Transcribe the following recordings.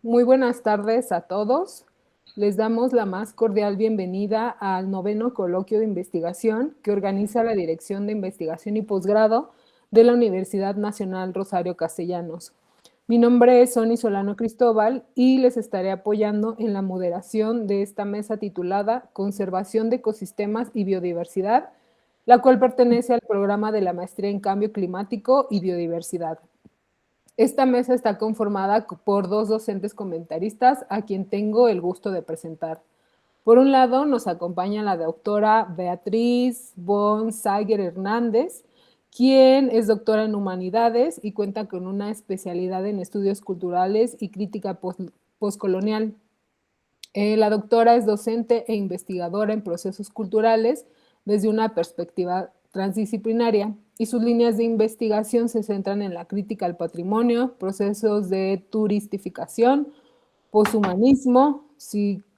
Muy buenas tardes a todos. Les damos la más cordial bienvenida al noveno coloquio de investigación que organiza la Dirección de Investigación y Posgrado de la Universidad Nacional Rosario Castellanos. Mi nombre es Sony Solano Cristóbal y les estaré apoyando en la moderación de esta mesa titulada Conservación de Ecosistemas y Biodiversidad, la cual pertenece al programa de la Maestría en Cambio Climático y Biodiversidad. Esta mesa está conformada por dos docentes comentaristas a quien tengo el gusto de presentar. Por un lado, nos acompaña la doctora Beatriz von Sager Hernández, quien es doctora en Humanidades y cuenta con una especialidad en estudios culturales y crítica postcolonial. La doctora es docente e investigadora en procesos culturales desde una perspectiva transdisciplinaria y sus líneas de investigación se centran en la crítica al patrimonio, procesos de turistificación, poshumanismo,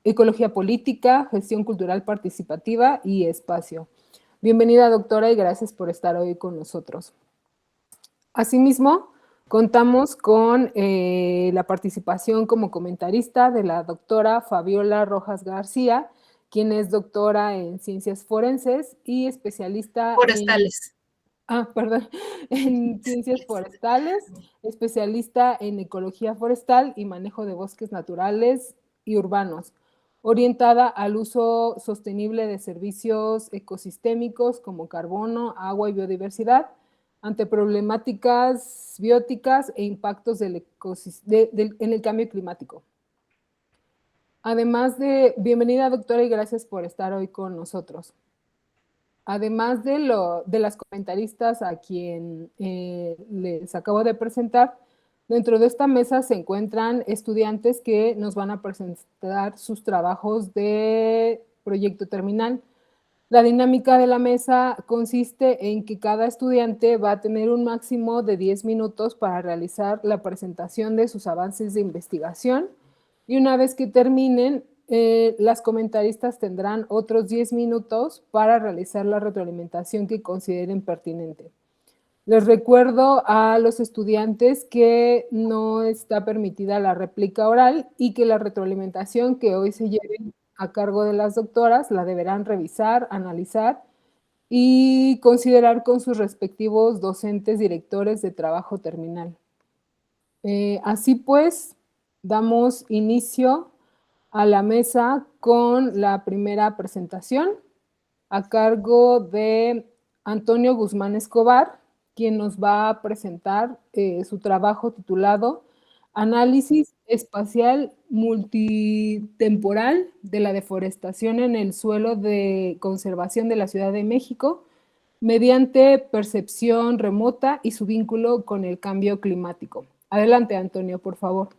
ecología política, gestión cultural participativa y espacio. Bienvenida, doctora, y gracias por estar hoy con nosotros. Asimismo, contamos con la participación como comentarista de la doctora Fabiola Rojas García, quien es doctora en ciencias forenses y especialista forestales. En ciencias forestales, especialista en ecología forestal y manejo de bosques naturales y urbanos, orientada al uso sostenible de servicios ecosistémicos como carbono, agua y biodiversidad, ante problemáticas bióticas e impactos en el cambio climático. Además de, bienvenida doctora y gracias por estar hoy con nosotros. Además de las comentaristas a quien les acabo de presentar, dentro de esta mesa se encuentran estudiantes que nos van a presentar sus trabajos de proyecto terminal. La dinámica de la mesa consiste en que cada estudiante va a tener un máximo de 10 minutos para realizar la presentación de sus avances de investigación y una vez que terminen, las comentaristas tendrán otros 10 minutos para realizar la retroalimentación que consideren pertinente. Les recuerdo a los estudiantes que no está permitida la réplica oral y que la retroalimentación que hoy se lleve a cargo de las doctoras la deberán revisar, analizar y considerar con sus respectivos docentes directores de trabajo terminal. Así pues, damos inicio a la mesa con la primera presentación a cargo de Antonio Guzmán Escobar, quien nos va a presentar su trabajo titulado Análisis espacial multitemporal de la deforestación en el suelo de conservación de la Ciudad de México mediante percepción remota y su vínculo con el cambio climático. Adelante, Antonio, por favor.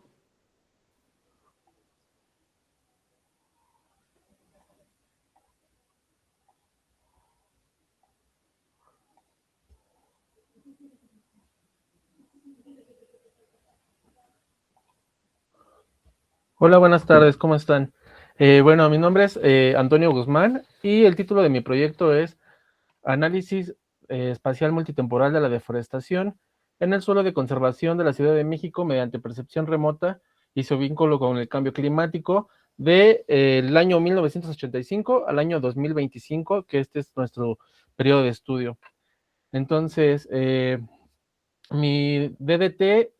Hola, buenas tardes, ¿cómo están? Bueno, mi nombre es Antonio Guzmán y el título de mi proyecto es Análisis espacial multitemporal de la deforestación en el suelo de conservación de la Ciudad de México mediante percepción remota y su vínculo con el cambio climático del año 1985 al año 2025, que este es nuestro periodo de estudio. Entonces, mi DDT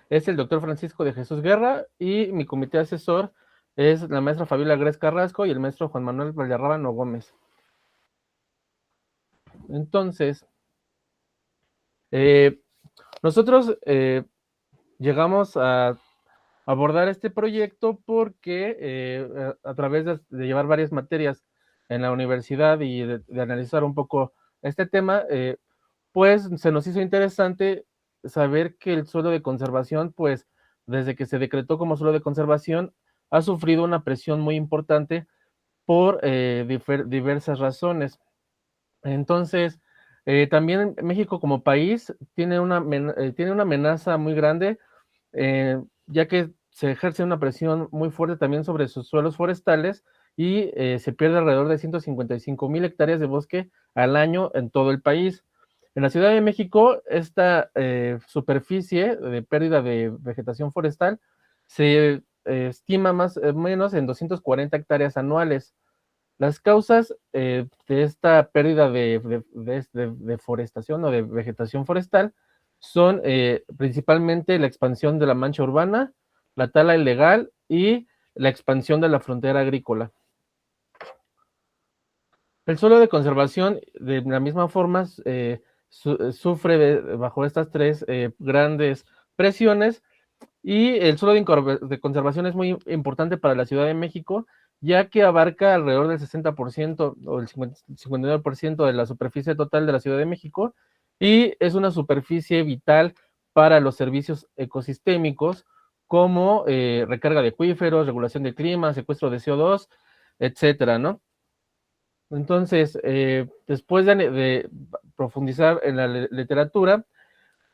es el doctor Francisco de Jesús Guerra y mi comité asesor es la maestra Fabiola Gres Carrasco y el maestro Juan Manuel Valderrábano Gómez. Entonces, nosotros llegamos a abordar este proyecto porque a través de llevar varias materias en la universidad y de analizar un poco este tema, pues se nos hizo interesante saber que el suelo de conservación, pues desde que se decretó como suelo de conservación, ha sufrido una presión muy importante por diversas razones. Entonces, también México como país tiene una amenaza muy grande, ya que se ejerce una presión muy fuerte también sobre sus suelos forestales y se pierde alrededor de 155,000 hectáreas de bosque al año en todo el país. En la Ciudad de México, esta superficie de pérdida de vegetación forestal se estima más o menos en 240 hectáreas anuales. Las causas de esta pérdida de deforestación o de vegetación forestal son principalmente la expansión de la mancha urbana, la tala ilegal y la expansión de la frontera agrícola. El suelo de conservación, de la misma forma, sufre bajo estas tres grandes presiones, y el suelo de conservación es muy importante para la Ciudad de México, ya que abarca alrededor del 60% o el 59% de la superficie total de la Ciudad de México, y es una superficie vital para los servicios ecosistémicos como recarga de acuíferos, regulación del clima, secuestro de CO2, etcétera, ¿no? Entonces, después de profundizar en la literatura,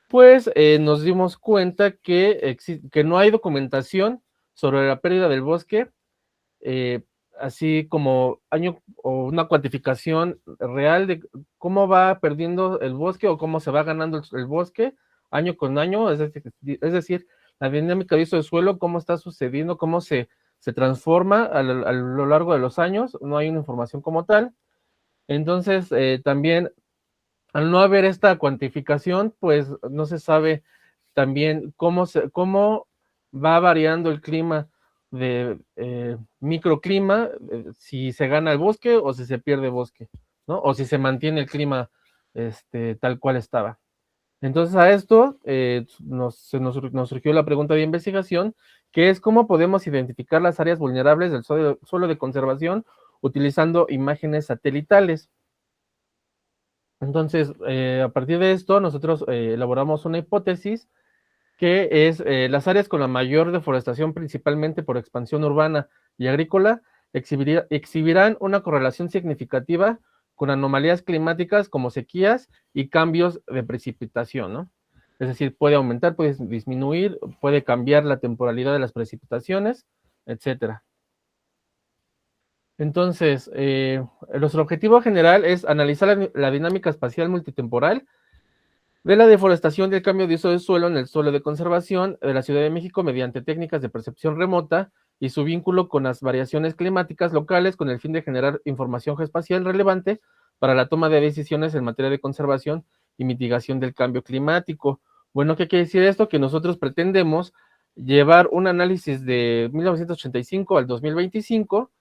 pues nos dimos cuenta que no hay documentación sobre la pérdida del bosque, eh, así como año o una cuantificación real de cómo va perdiendo el bosque o cómo se va ganando el bosque año con año, es decir, la dinámica de uso del suelo, cómo está sucediendo, cómo se transforma a lo largo de los años, no hay una información como tal. Entonces, también, al no haber esta cuantificación, pues no se sabe también cómo va variando el clima de microclima, si se gana el bosque o si se pierde bosque, ¿no? O si se mantiene el clima tal cual estaba. Entonces a esto nos surgió la pregunta de investigación, que es cómo podemos identificar las áreas vulnerables del suelo de conservación utilizando imágenes satelitales. Entonces, a partir de esto, nosotros elaboramos una hipótesis que es las áreas con la mayor deforestación, principalmente por expansión urbana y agrícola, exhibirán una correlación significativa con anomalías climáticas como sequías y cambios de precipitación, ¿no? Es decir, puede aumentar, puede disminuir, puede cambiar la temporalidad de las precipitaciones, etcétera. Entonces, nuestro objetivo general es analizar la dinámica espacial multitemporal de la deforestación y el cambio de uso del suelo en el suelo de conservación de la Ciudad de México mediante técnicas de percepción remota y su vínculo con las variaciones climáticas locales con el fin de generar información geoespacial relevante para la toma de decisiones en materia de conservación y mitigación del cambio climático. Bueno, ¿qué quiere decir esto? Que nosotros pretendemos llevar un análisis de 1985 al 2025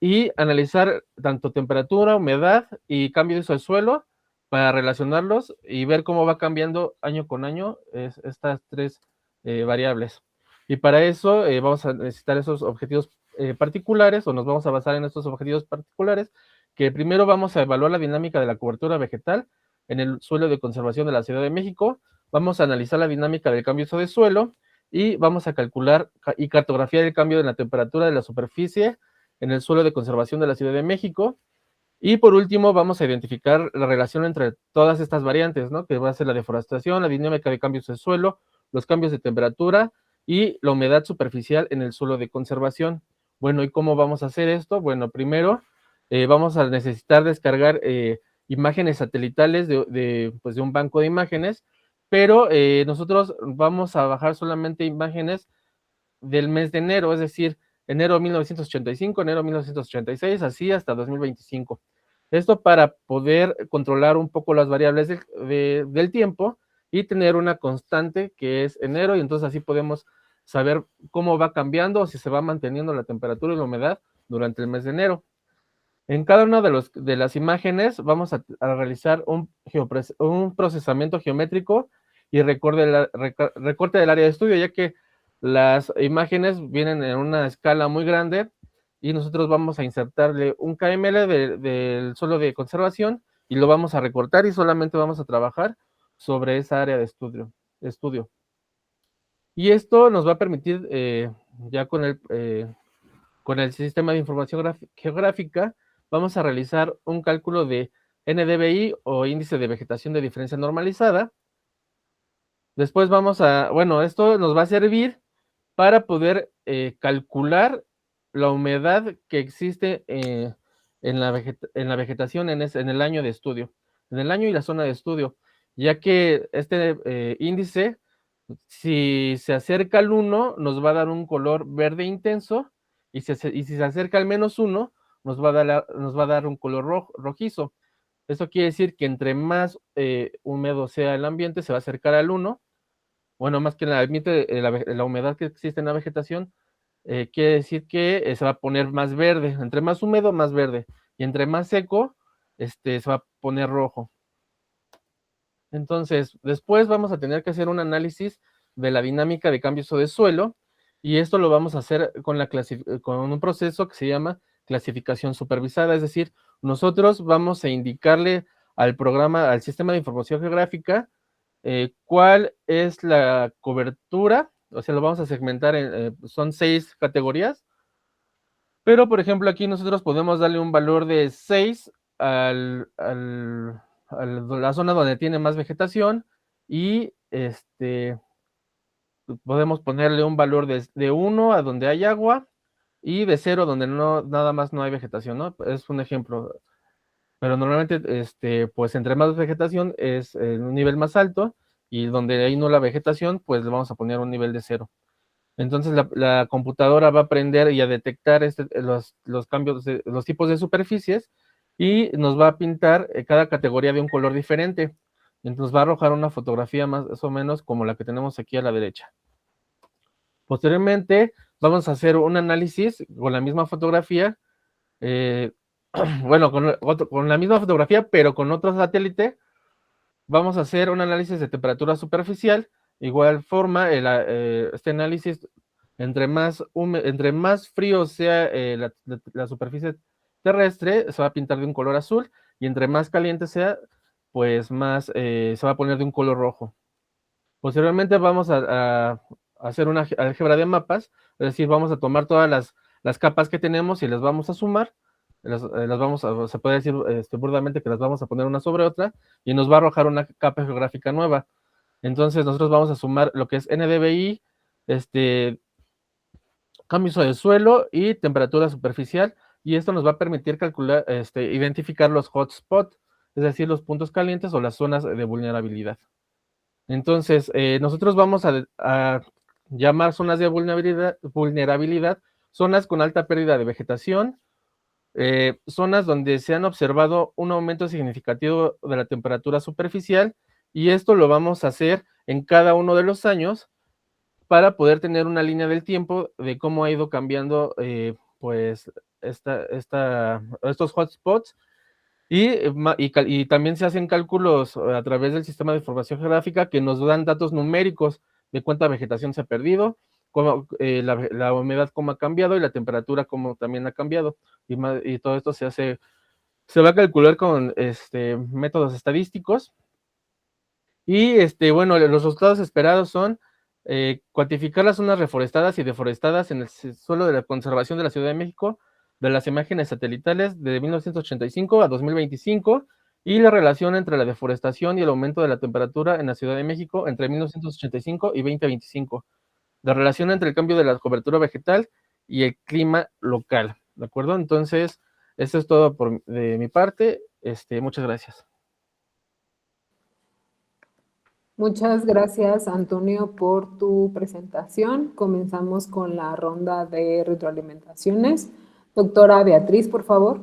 y analizar tanto temperatura, humedad y cambio de uso del suelo para relacionarlos y ver cómo va cambiando año con año estas tres variables. Y para eso vamos a necesitar esos objetivos particulares, o nos vamos a basar en estos objetivos particulares, que primero vamos a evaluar la dinámica de la cobertura vegetal en el suelo de conservación de la Ciudad de México, vamos a analizar la dinámica del cambio de uso de suelo y vamos a calcular y cartografiar el cambio de la temperatura de la superficie en el suelo de conservación de la Ciudad de México. Y por último, vamos a identificar la relación entre todas estas variantes, ¿no? Que va a ser la deforestación, la dinámica de cambios de suelo, los cambios de temperatura y la humedad superficial en el suelo de conservación. Bueno, ¿y cómo vamos a hacer esto? Bueno, primero vamos a necesitar descargar imágenes satelitales pues de un banco de imágenes, pero nosotros vamos a bajar solamente imágenes del mes de enero, es decir, enero de 1985, enero de 1986, así hasta 2025. Esto para poder controlar un poco las variables del tiempo y tener una constante que es enero, y entonces así podemos saber cómo va cambiando o si se va manteniendo la temperatura y la humedad durante el mes de enero. En cada una de las imágenes vamos a realizar un procesamiento geométrico y recorte del área de estudio, ya que las imágenes vienen en una escala muy grande y nosotros vamos a insertarle un KML del suelo de conservación y lo vamos a recortar y solamente vamos a trabajar sobre esa área de estudio. Y esto nos va a permitir, ya con el sistema de información geográfica, vamos a realizar un cálculo de NDVI o índice de vegetación de diferencia normalizada. Después esto nos va a servir para poder calcular la humedad que existe en la vegetación en el año de estudio, en el año y la zona de estudio, ya que este índice Si se acerca al 1, nos va a dar un color verde intenso, y si se acerca al -1, nos va a dar un color rojizo. Eso quiere decir que entre más húmedo sea el ambiente, se va a acercar al 1. Bueno, más que el ambiente, la humedad que existe en la vegetación, quiere decir que se va a poner más verde. Entre más húmedo, más verde. Y entre más seco, se va a poner rojo. Entonces, después vamos a tener que hacer un análisis de la dinámica de cambios de suelo, y esto lo vamos a hacer con un proceso que se llama clasificación supervisada. Es decir, nosotros vamos a indicarle al programa, al sistema de información geográfica, cuál es la cobertura. O sea, lo vamos a segmentar son 6 categorías, pero por ejemplo aquí nosotros podemos darle un valor de 6 a la zona donde tiene más vegetación, y podemos ponerle un valor de 1 a donde hay agua, y de 0 donde nada más no hay vegetación, ¿no? Es un ejemplo. Pero normalmente, pues entre más vegetación es un nivel más alto, y donde hay nula vegetación, pues le vamos a poner un nivel de 0. Entonces la computadora va a aprender y a detectar los cambios, los tipos de superficies, y nos va a pintar cada categoría de un color diferente. Entonces nos va a arrojar una fotografía más o menos como la que tenemos aquí a la derecha. Posteriormente vamos a hacer un análisis con la misma fotografía, bueno, con la misma fotografía, pero con otro satélite. Vamos a hacer un análisis de temperatura superficial. Igual forma, este análisis, entre más frío sea la superficie terrestre, se va a pintar de un color azul, y entre más caliente sea, pues más se va a poner de un color rojo. Posteriormente vamos a hacer una álgebra de mapas, es decir, vamos a tomar todas las capas que tenemos y las vamos a sumar. Se puede decir burdamente que las vamos a poner una sobre otra, y nos va a arrojar una capa geográfica nueva. Entonces nosotros vamos a sumar lo que es NDVI, cambios de suelo y temperatura superficial, y esto nos va a permitir calcular, identificar los hotspots, es decir, los puntos calientes o las zonas de vulnerabilidad. Entonces, nosotros vamos a llamar zonas de vulnerabilidad, zonas con alta pérdida de vegetación, zonas donde se han observado un aumento significativo de la temperatura superficial, y esto lo vamos a hacer en cada uno de los años para poder tener una línea del tiempo de cómo ha ido cambiando, pues, estos hotspots. Y también se hacen cálculos a través del sistema de información geográfica, que nos dan datos numéricos de cuánta vegetación se ha perdido, la humedad cómo ha cambiado, y la temperatura cómo también ha cambiado. Y todo esto se va a calcular con métodos estadísticos. Y bueno, los resultados esperados son cuantificar las zonas reforestadas y deforestadas en el suelo de la conservación de la Ciudad de México, de las imágenes satelitales de 1985 a 2025, y la relación entre la deforestación y el aumento de la temperatura en la Ciudad de México entre 1985 y 2025, la relación entre el cambio de la cobertura vegetal y el clima local, ¿de acuerdo? Entonces, eso es todo de mi parte. Muchas gracias. Muchas gracias, Antonio, por tu presentación. Comenzamos con la ronda de retroalimentaciones. Doctora Beatriz, por favor.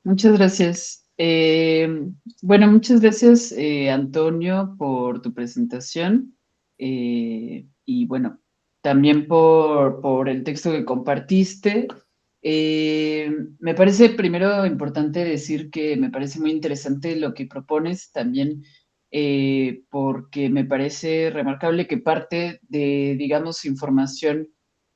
Muchas gracias. Bueno, muchas gracias, Antonio, por tu presentación, y bueno, también por el texto que compartiste. Me parece primero importante decir que me parece muy interesante lo que propones también, porque me parece remarcable que parte de, digamos, información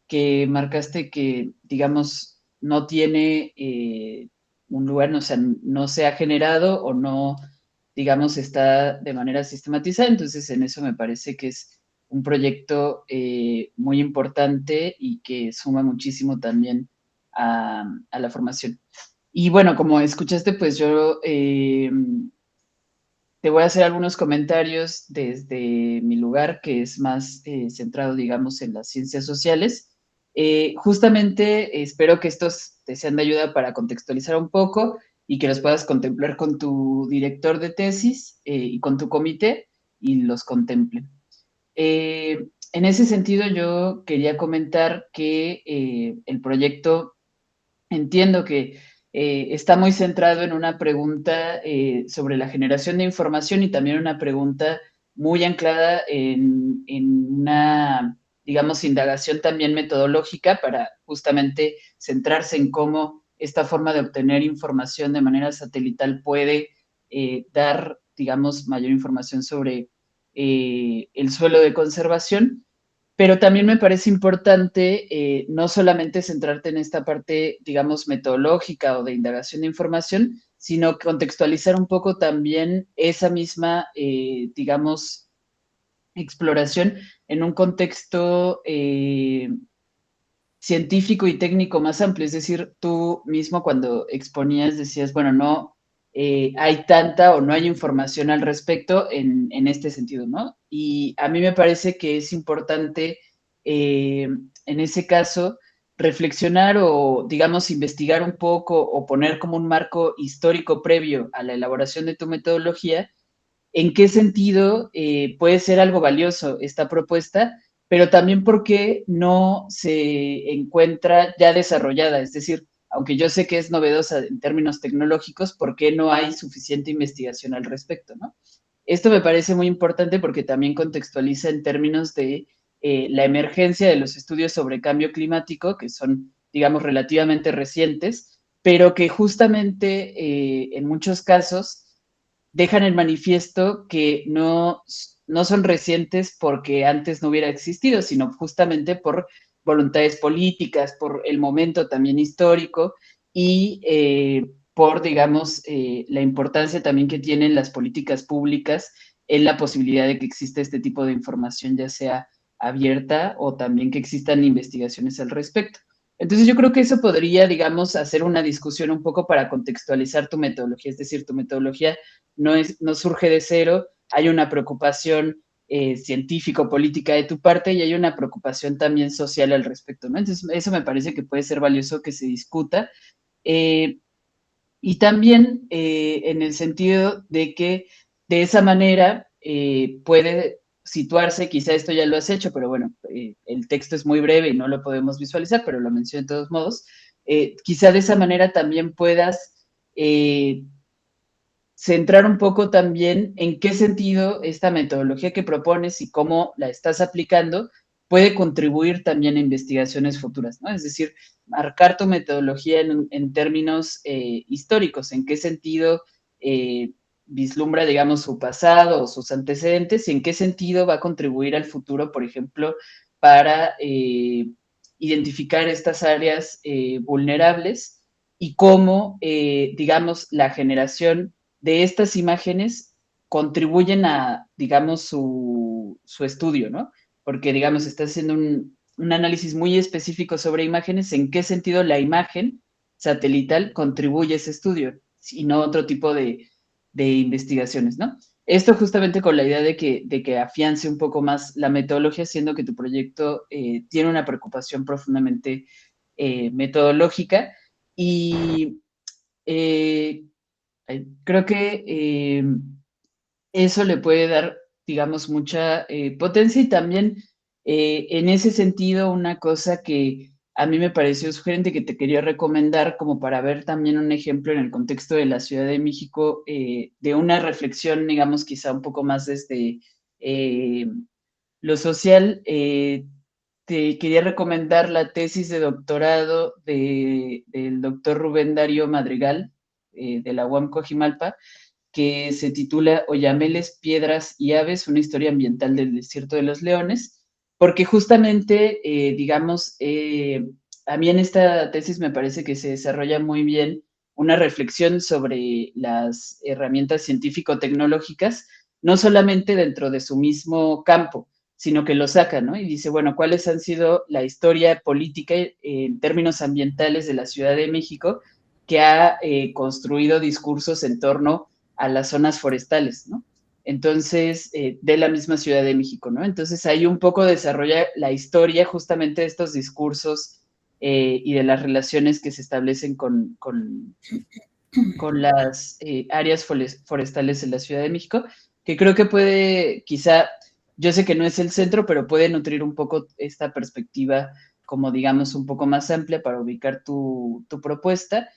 que marcaste que, digamos, no tiene un lugar, o sea, no se ha generado o no, digamos, está de manera sistematizada. Entonces, en eso me parece que es un proyecto muy importante y que suma muchísimo también a la formación. Y bueno, como escuchaste, pues yo te voy a hacer algunos comentarios desde mi lugar, que es más centrado, digamos, en las ciencias sociales. Justamente espero que estos te sean de ayuda para contextualizar un poco y que los puedas contemplar con tu director de tesis y con tu comité. y los contemplen. En ese sentido, yo quería comentar que el proyecto, entiendo que está muy centrado en una pregunta sobre la generación de información y también una pregunta muy anclada en una, digamos, indagación también metodológica para justamente centrarse en cómo esta forma de obtener información de manera satelital puede dar, digamos, mayor información sobre el suelo de conservación. Pero también me parece importante no solamente centrarte en esta parte, digamos, metodológica o de indagación de información, sino contextualizar un poco también esa misma, digamos, exploración en un contexto científico y técnico más amplio. Es decir, tú mismo cuando exponías decías, bueno, no hay tanta o no hay información al respecto en este sentido, ¿no? Y a mí me parece que es importante en ese caso reflexionar o, digamos, investigar un poco o poner como un marco histórico previo a la elaboración de tu metodología, en qué sentido puede ser algo valioso esta propuesta, pero también porque no se encuentra ya desarrollada. Es decir, aunque yo sé que es novedosa en términos tecnológicos, ¿por qué no hay suficiente investigación al respecto, ¿no? Esto me parece muy importante porque también contextualiza en términos de la emergencia de los estudios sobre cambio climático, que son, digamos, relativamente recientes, pero que justamente en muchos casos dejan en manifiesto que no son recientes porque antes no hubiera existido, sino justamente por voluntades políticas, por el momento también histórico y por, digamos, la importancia también que tienen las políticas públicas en la posibilidad de que exista este tipo de información, ya sea abierta o también que existan investigaciones al respecto. Entonces yo creo que eso podría, digamos, hacer una discusión un poco para contextualizar tu metodología, es decir, tu metodología no surge de cero, hay una preocupación científico-política de tu parte y hay una preocupación también social al respecto, ¿no? Entonces, eso me parece que puede ser valioso que se discuta. Y también en el sentido de que de esa manera puede situarse, quizá esto ya lo has hecho, pero bueno, el texto es muy breve y no lo podemos visualizar, pero lo menciono de todos modos, quizá de esa manera también puedas centrar un poco también en qué sentido esta metodología que propones y cómo la estás aplicando puede contribuir también a investigaciones futuras, ¿no? Es decir, marcar tu metodología en términos históricos, en qué sentido vislumbra, digamos, su pasado o sus antecedentes y en qué sentido va a contribuir al futuro, por ejemplo, para identificar estas áreas vulnerables y cómo, digamos, la generación de estas imágenes contribuyen a, digamos, su estudio, ¿no? Porque, digamos, está haciendo un análisis muy específico sobre imágenes, en qué sentido la imagen satelital contribuye a ese estudio y no otro tipo de investigaciones, ¿no? Esto justamente con la idea de que afiance un poco más la metodología, siendo que tu proyecto tiene una preocupación profundamente metodológica y creo que eso le puede dar, digamos, mucha potencia y también en ese sentido una cosa que a mí me pareció sugerente que te quería recomendar como para ver también un ejemplo en el contexto de la Ciudad de México de una reflexión, digamos, quizá un poco más desde lo social. Te quería recomendar la tesis de doctorado del doctor Rubén Darío Madrigal de la UAM Coajimalpa, que se titula Oyameles, Piedras y Aves, una historia ambiental del desierto de los leones, porque justamente, digamos, a mí en esta tesis me parece que se desarrolla muy bien una reflexión sobre las herramientas científico-tecnológicas, no solamente dentro de su mismo campo, sino que lo saca, ¿no? Y dice, bueno, ¿cuáles han sido la historia política en términos ambientales de la Ciudad de México que ha construido discursos en torno a las zonas forestales, ¿no? Entonces, de la misma Ciudad de México, ¿no? Entonces, ahí un poco desarrolla la historia justamente de estos discursos y de las relaciones que se establecen con las áreas forestales en la Ciudad de México, que creo que puede, quizá, yo sé que no es el centro, pero puede nutrir un poco esta perspectiva como digamos un poco más amplia para ubicar tu propuesta.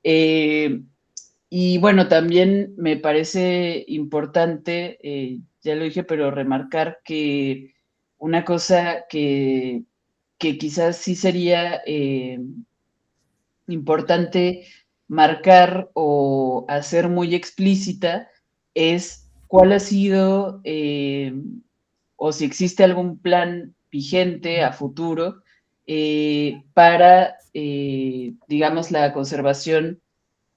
Y bueno, también me parece importante, ya lo dije, pero remarcar que una cosa que quizás sí sería importante marcar o hacer muy explícita es cuál ha sido o si existe algún plan vigente a futuro para, digamos, la conservación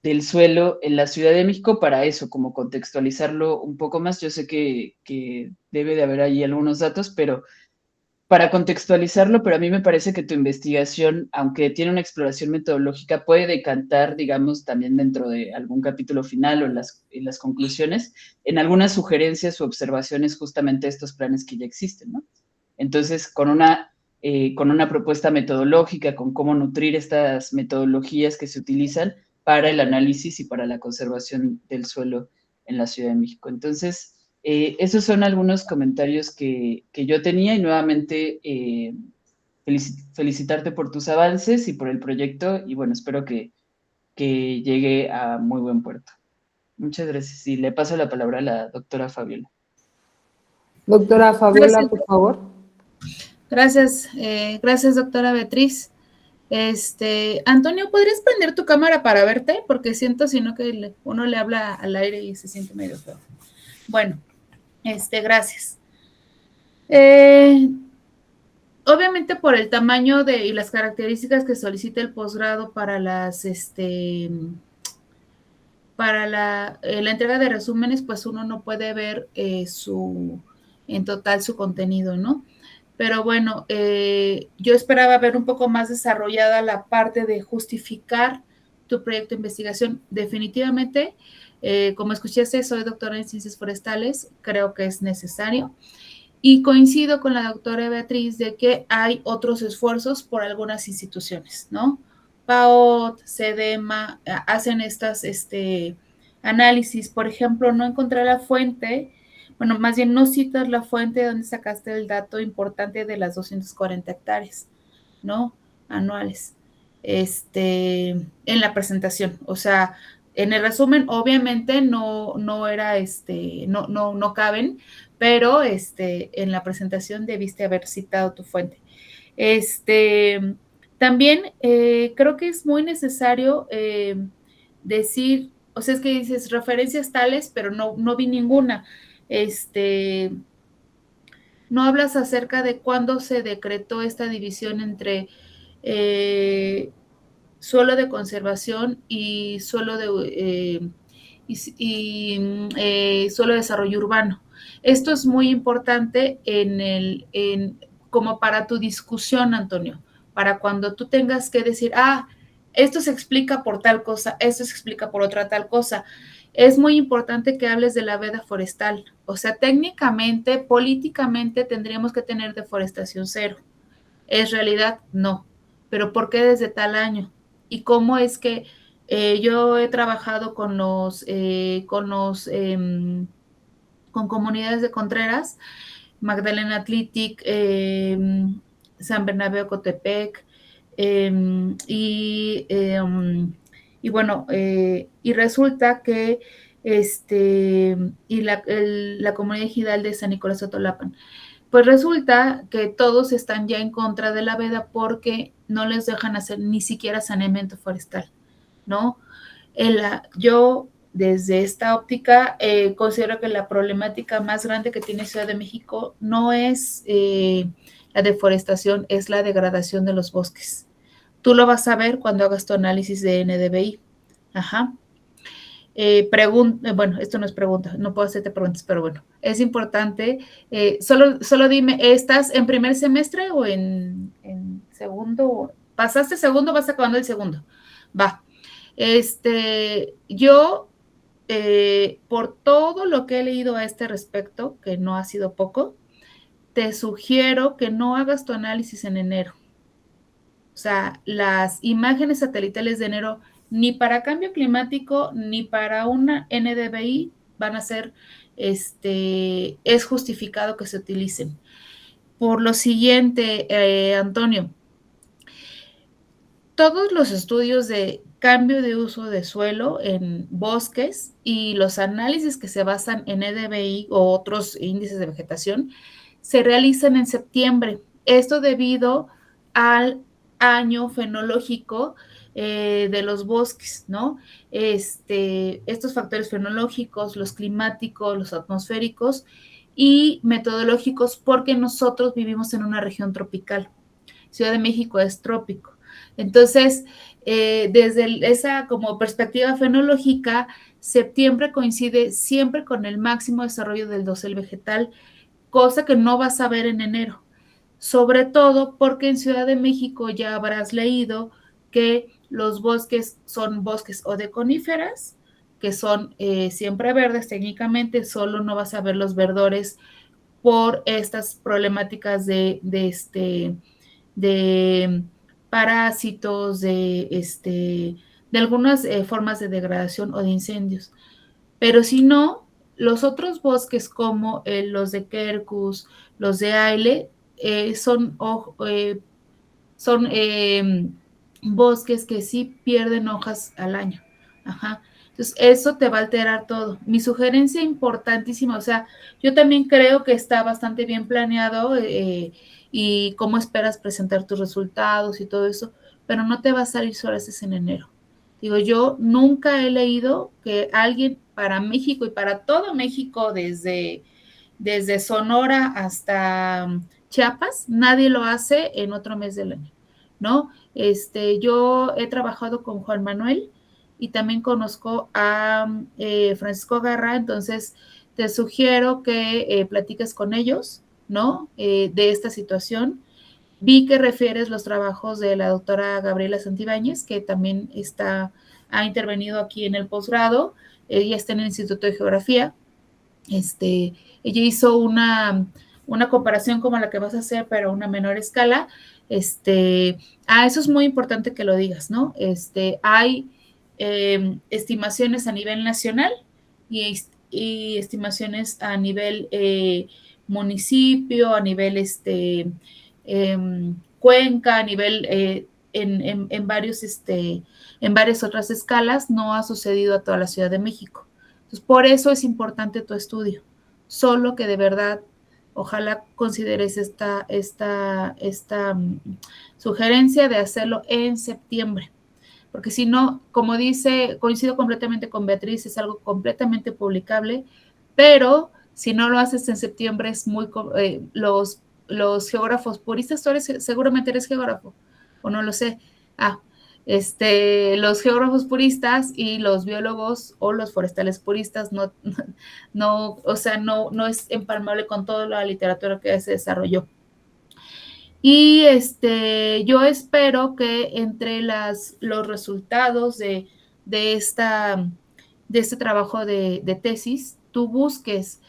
del suelo en la Ciudad de México para eso, como contextualizarlo un poco más. Yo sé que debe de haber ahí algunos datos, pero para contextualizarlo, pero a mí me parece que tu investigación, aunque tiene una exploración metodológica, puede decantar, digamos, también dentro de algún capítulo final o en las conclusiones, en algunas sugerencias o observaciones justamente de estos planes que ya existen, ¿no? Entonces, con una propuesta metodológica, con cómo nutrir estas metodologías que se utilizan para el análisis y para la conservación del suelo en la Ciudad de México. Entonces, esos son algunos comentarios que yo tenía y nuevamente felicitarte por tus avances y por el proyecto y bueno, espero que llegue a muy buen puerto. Muchas gracias y le paso la palabra a la doctora Fabiola. Doctora Fabiola, por favor. Gracias, gracias doctora Beatriz. Antonio, ¿podrías prender tu cámara para verte? Porque siento sino que uno le habla al aire y se siente medio feo. Bueno, gracias. Obviamente por el tamaño y las características que solicita el posgrado para las, para la entrega de resúmenes, pues uno no puede ver en total su contenido, ¿no? Pero bueno, yo esperaba ver un poco más desarrollada la parte de justificar tu proyecto de investigación. Definitivamente, como escuchaste, soy doctora en ciencias forestales, creo que es necesario. Y coincido con la doctora Beatriz de que hay otros esfuerzos por algunas instituciones, ¿no? PAOT, CEDEMA, hacen estas análisis. Por ejemplo, no encontré la fuente, bueno, más bien no citas la fuente donde sacaste el dato importante de las 240 hectáreas, ¿no? Anuales, en la presentación. O sea, en el resumen, obviamente no era, no caben, pero en la presentación debiste haber citado tu fuente. También creo que es muy necesario decir, o sea, es que dices referencias tales, pero no vi ninguna. No hablas acerca de cuándo se decretó esta división entre suelo de conservación y suelo de suelo de desarrollo urbano. Esto es muy importante como para tu discusión, Antonio, para cuando tú tengas que decir, esto se explica por tal cosa, esto se explica por otra tal cosa. Es muy importante que hables de la veda forestal. O sea, técnicamente, políticamente, tendríamos que tener deforestación cero. ¿Es realidad? No. ¿Pero por qué desde tal año? ¿Y cómo es que yo he trabajado con comunidades de Contreras, Magdalena Atlitic, San Bernabé Ocotepec, y bueno, y resulta que y la comunidad ejidal de San Nicolás Totolapan, pues resulta que todos están ya en contra de la veda porque no les dejan hacer ni siquiera saneamiento forestal, ¿no? Yo, desde esta óptica, considero que la problemática más grande que tiene Ciudad de México no es la deforestación, es la degradación de los bosques. Tú lo vas a ver cuando hagas tu análisis de NDVI. Ajá. Bueno, esto no es pregunta, no puedo hacerte preguntas, pero bueno, es importante. Solo dime, ¿estás en primer semestre o en segundo? ¿Pasaste segundo? ¿Vas acabando el segundo? Va. Yo, por todo lo que he leído a este respecto, que no ha sido poco, te sugiero que no hagas tu análisis en enero. O sea, las imágenes satelitales de enero ni para cambio climático ni para una NDVI van a ser es justificado que se utilicen. Por lo siguiente, Antonio, todos los estudios de cambio de uso de suelo en bosques y los análisis que se basan en EDBI o otros índices de vegetación se realizan en septiembre. Esto debido al año fenológico de los bosques, ¿no? Estos factores fenológicos, los climáticos, los atmosféricos y metodológicos, porque nosotros vivimos en una región tropical. Ciudad de México es trópico. Entonces, desde esa como perspectiva fenológica, septiembre coincide siempre con el máximo desarrollo del dosel vegetal, cosa que no vas a ver en enero. Sobre todo porque en Ciudad de México ya habrás leído que los bosques son bosques o de coníferas, que son siempre verdes técnicamente, solo no vas a ver los verdores por estas problemáticas de parásitos, de algunas formas de degradación o de incendios. Pero si no, los otros bosques como los de Quercus, los de Aile, son bosques que sí pierden hojas al año. Ajá. Entonces, eso te va a alterar todo. Mi sugerencia importantísima, o sea, yo también creo que está bastante bien planeado y cómo esperas presentar tus resultados y todo eso, pero no te va a salir solo en enero. Digo, yo nunca he leído que alguien para México y para todo México, desde Sonora hasta Chiapas, nadie lo hace en otro mes del año, ¿no? Yo he trabajado con Juan Manuel y también conozco a Francisco Garra, entonces te sugiero que platiques con ellos, ¿no? De esta situación. Vi que refieres los trabajos de la doctora Gabriela Santibáñez, que también ha intervenido aquí en el posgrado. Ella está en el Instituto de Geografía. Ella hizo una comparación como la que vas a hacer, pero a una menor escala. Eso es muy importante que lo digas, ¿no? Hay estimaciones a nivel nacional y estimaciones a nivel municipio, a nivel cuenca, a nivel en varias otras escalas. No ha sucedido a toda la Ciudad de México. Entonces, por eso es importante tu estudio. Solo que de verdad, ojalá consideres esta sugerencia de hacerlo en septiembre. Porque si no, como dice, coincido completamente con Beatriz, es algo completamente publicable, pero si no lo haces en septiembre es muy... los geógrafos puristas, tú seguramente eres geógrafo, o no lo sé. Los geógrafos puristas y los biólogos o los forestales puristas no es empalmable con toda la literatura que se desarrolló. Y yo espero que entre los resultados de este trabajo de tesis, tú busques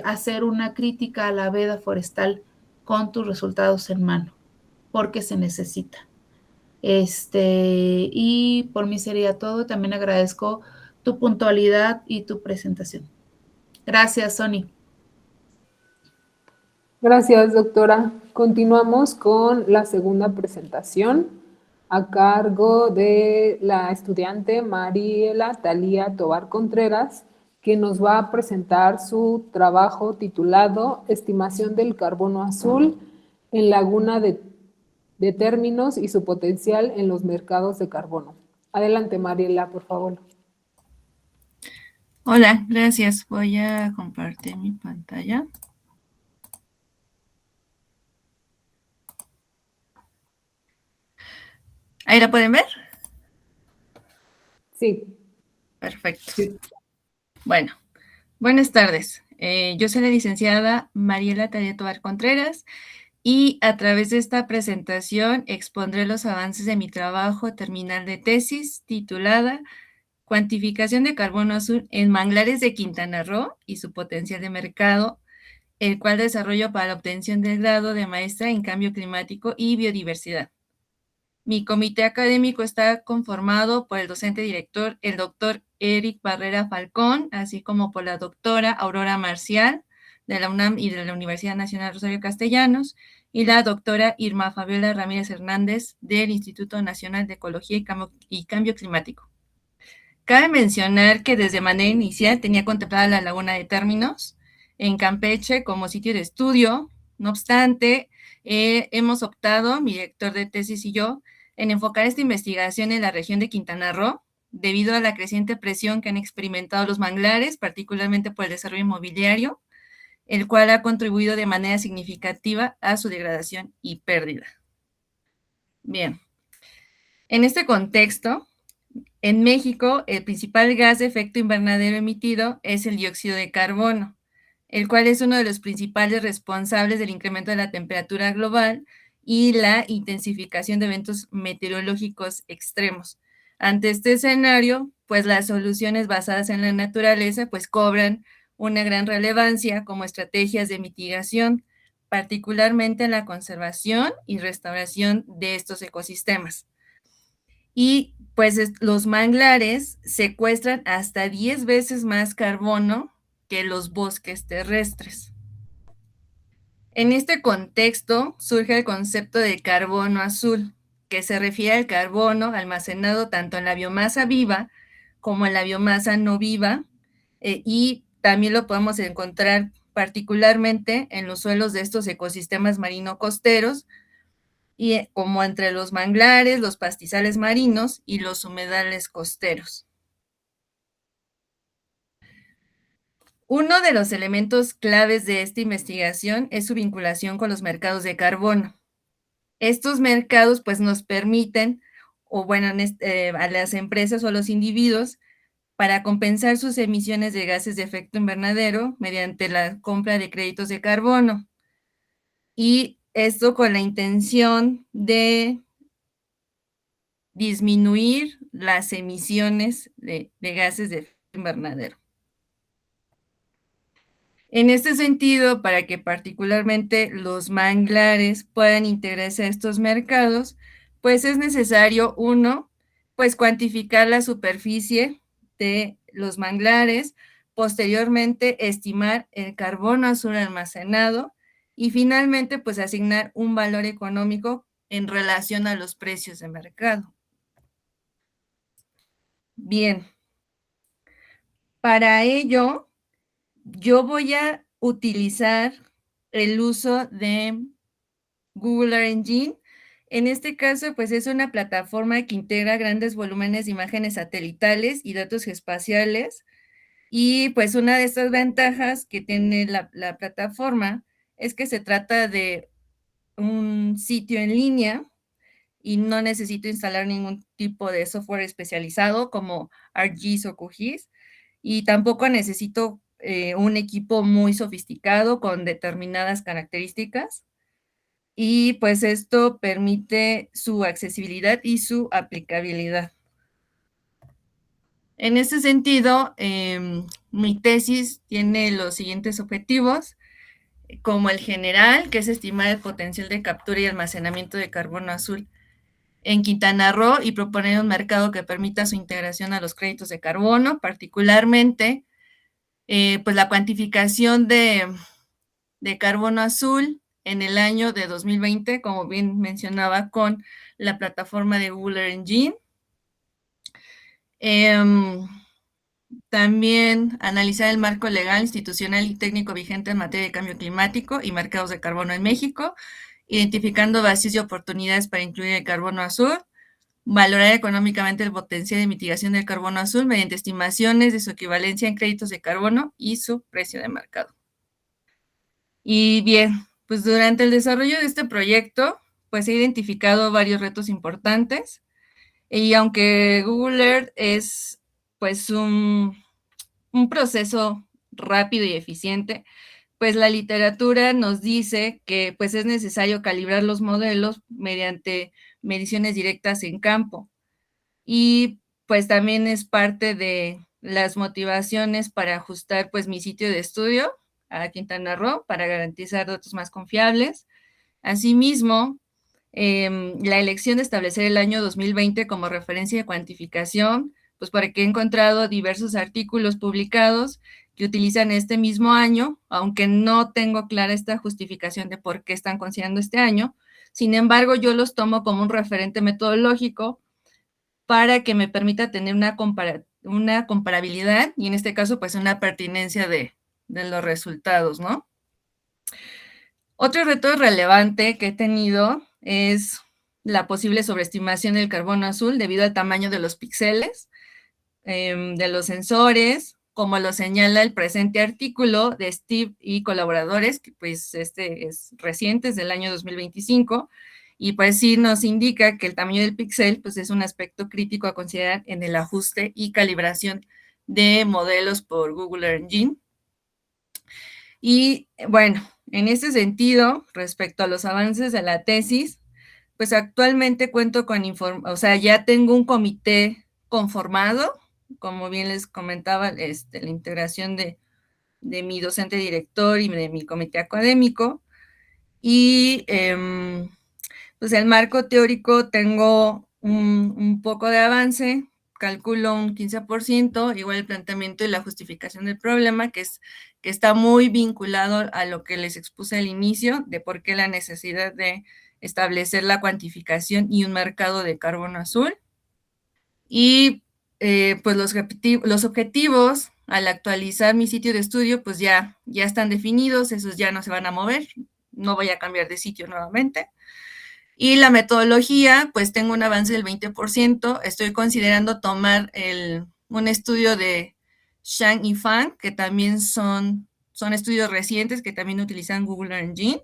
hacer una crítica a la veda forestal con tus resultados en mano, porque se necesita. Y por mí sería todo. También agradezco tu puntualidad y tu presentación. Gracias, Sony. Gracias, doctora. Continuamos con la segunda presentación a cargo de la estudiante Mariela Talía Tobar Contreras, que nos va a presentar su trabajo titulado Estimación del carbono azul en laguna de términos y su potencial en los mercados de carbono. Adelante, Mariela, por favor. Hola, gracias. Voy a compartir mi pantalla. ¿Ahí la pueden ver? Sí. Perfecto. Sí. Bueno, buenas tardes. Yo soy la licenciada Mariela Talía Tobar Contreras y a través de esta presentación expondré los avances de mi trabajo terminal de tesis titulada Cuantificación de carbono azul en manglares de Quintana Roo y su potencial de mercado, el cual desarrollo para la obtención del grado de maestra en cambio climático y biodiversidad. Mi comité académico está conformado por el docente director, el doctor Eric Barrera Falcón, así como por la doctora Aurora Marcial, de la UNAM y de la Universidad Nacional Rosario Castellanos, y la doctora Irma Fabiola Ramírez Hernández, del Instituto Nacional de Ecología y Cambio Climático. Cabe mencionar que desde manera inicial tenía contemplada la Laguna de Términos en Campeche como sitio de estudio. No obstante, hemos optado, mi director de tesis y yo, en enfocar esta investigación en la región de Quintana Roo, debido a la creciente presión que han experimentado los manglares, particularmente por el desarrollo inmobiliario, el cual ha contribuido de manera significativa a su degradación y pérdida. Bien, en este contexto, en México, el principal gas de efecto invernadero emitido es el dióxido de carbono, el cual es uno de los principales responsables del incremento de la temperatura global y la intensificación de eventos meteorológicos extremos. Ante este escenario, pues las soluciones basadas en la naturaleza pues cobran una gran relevancia como estrategias de mitigación, particularmente en la conservación y restauración de estos ecosistemas. Y pues los manglares secuestran hasta 10 veces más carbono que los bosques terrestres. En este contexto surge el concepto de carbono azul, que se refiere al carbono almacenado tanto en la biomasa viva como en la biomasa no viva, y también lo podemos encontrar particularmente en los suelos de estos ecosistemas marino-costeros, y como entre los manglares, los pastizales marinos y los humedales costeros. Uno de los elementos claves de esta investigación es su vinculación con los mercados de carbono. Estos mercados pues nos permiten, o bueno, a las empresas o a los individuos, para compensar sus emisiones de gases de efecto invernadero mediante la compra de créditos de carbono. Y esto con la intención de disminuir las emisiones de gases de efecto invernadero. En este sentido, para que particularmente los manglares puedan integrarse a estos mercados, pues es necesario, uno, pues cuantificar la superficie de los manglares, posteriormente estimar el carbono azul almacenado y finalmente pues asignar un valor económico en relación a los precios de mercado. Bien, para ello yo voy a utilizar el uso de Google Earth Engine. En este caso, pues es una plataforma que integra grandes volúmenes de imágenes satelitales y datos espaciales. Y pues una de estas ventajas que tiene la plataforma es que se trata de un sitio en línea y no necesito instalar ningún tipo de software especializado como ArcGIS o QGIS, y tampoco necesito un equipo muy sofisticado con determinadas características, y pues esto permite su accesibilidad y su aplicabilidad. En este sentido, mi tesis tiene los siguientes objetivos, como el general, que es estimar el potencial de captura y almacenamiento de carbono azul en Quintana Roo y proponer un mercado que permita su integración a los créditos de carbono, particularmente pues la cuantificación de carbono azul en el año de 2020, como bien mencionaba, con la plataforma de Google Earth Engine. También analizar el marco legal, institucional y técnico vigente en materia de cambio climático y mercados de carbono en México, identificando vacíos y oportunidades para incluir el carbono azul, valorar económicamente el potencial de mitigación del carbono azul mediante estimaciones de su equivalencia en créditos de carbono y su precio de mercado. Y bien, pues durante el desarrollo de este proyecto, pues he identificado varios retos importantes, y aunque Google Earth es pues un proceso rápido y eficiente, pues la literatura nos dice que pues es necesario calibrar los modelos mediante mediciones directas en campo, y pues también es parte de las motivaciones para ajustar pues mi sitio de estudio a Quintana Roo para garantizar datos más confiables. Asimismo, la elección de establecer el año 2020 como referencia de cuantificación pues porque he encontrado diversos artículos publicados que utilizan este mismo año, aunque no tengo clara esta justificación de por qué están considerando este año. Sin embargo, yo los tomo como un referente metodológico para que me permita tener una comparabilidad y en este caso, pues una pertinencia de los resultados, ¿no? Otro reto relevante que he tenido es la posible sobreestimación del carbono azul debido al tamaño de los píxeles, de los sensores, como lo señala el presente artículo de Steve y colaboradores, que pues este es reciente, es del año 2025, y pues sí nos indica que el tamaño del píxel pues es un aspecto crítico a considerar en el ajuste y calibración de modelos por Google Earth Engine. Y bueno, en este sentido, respecto a los avances de la tesis, pues actualmente cuento con ya tengo un comité conformado, como bien les comentaba, la integración de mi docente director y de mi comité académico. Y pues el marco teórico tengo un poco de avance, calculo un 15%, igual el planteamiento y la justificación del problema, que está muy vinculado a lo que les expuse al inicio, de por qué la necesidad de establecer la cuantificación y un mercado de carbono azul. Y pues los objetivos al actualizar mi sitio de estudio, pues ya están definidos, esos ya no se van a mover, no voy a cambiar de sitio nuevamente. Y la metodología, pues tengo un avance del 20%, estoy considerando tomar un estudio de Shang y Fang, que también son estudios recientes que también utilizan Google Earth Engine.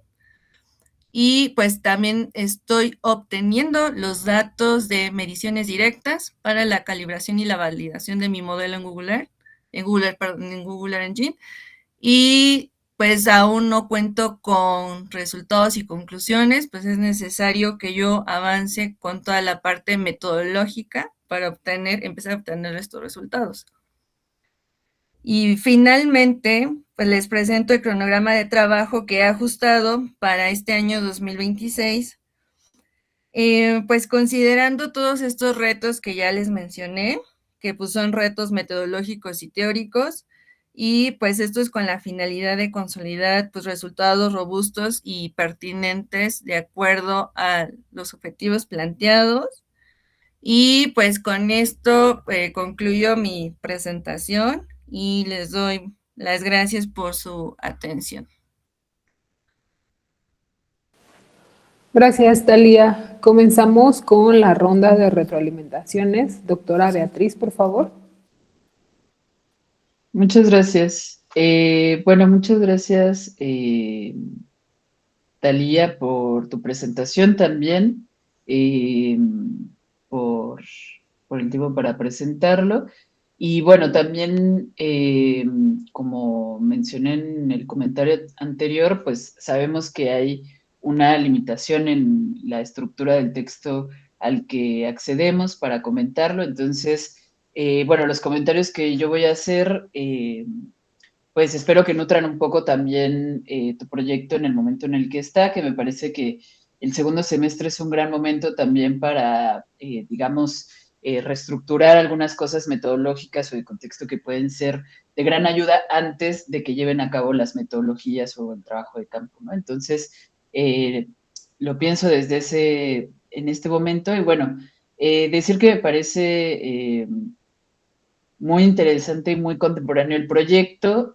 Y pues también estoy obteniendo los datos de mediciones directas para la calibración y la validación de mi modelo en Google Earth Engine. Y pues aún no cuento con resultados y conclusiones, pues es necesario que yo avance con toda la parte metodológica para empezar a obtener estos resultados. Y finalmente, pues les presento el cronograma de trabajo que he ajustado para este año 2026. Pues considerando todos estos retos que ya les mencioné, que pues son retos metodológicos y teóricos, y pues esto es con la finalidad de consolidar pues resultados robustos y pertinentes de acuerdo a los objetivos planteados. Y pues con esto concluyo mi presentación y les doy las gracias por su atención. Gracias, Thalía. Comenzamos con la ronda de retroalimentaciones. Doctora Beatriz, por favor. Muchas gracias. Bueno, muchas gracias, Thalía, por tu presentación también, por el tiempo para presentarlo. Y bueno, también, como mencioné en el comentario anterior, pues sabemos que hay una limitación en la estructura del texto al que accedemos para comentarlo. Entonces, bueno, los comentarios que yo voy a hacer, pues espero que nutran un poco también tu proyecto en el momento en el que está, que me parece que el segundo semestre es un gran momento también para, digamos, reestructurar algunas cosas metodológicas o de contexto que pueden ser de gran ayuda antes de que lleven a cabo las metodologías o el trabajo de campo, ¿no? Entonces, lo pienso en este momento y bueno, decir que me parece muy interesante y muy contemporáneo el proyecto.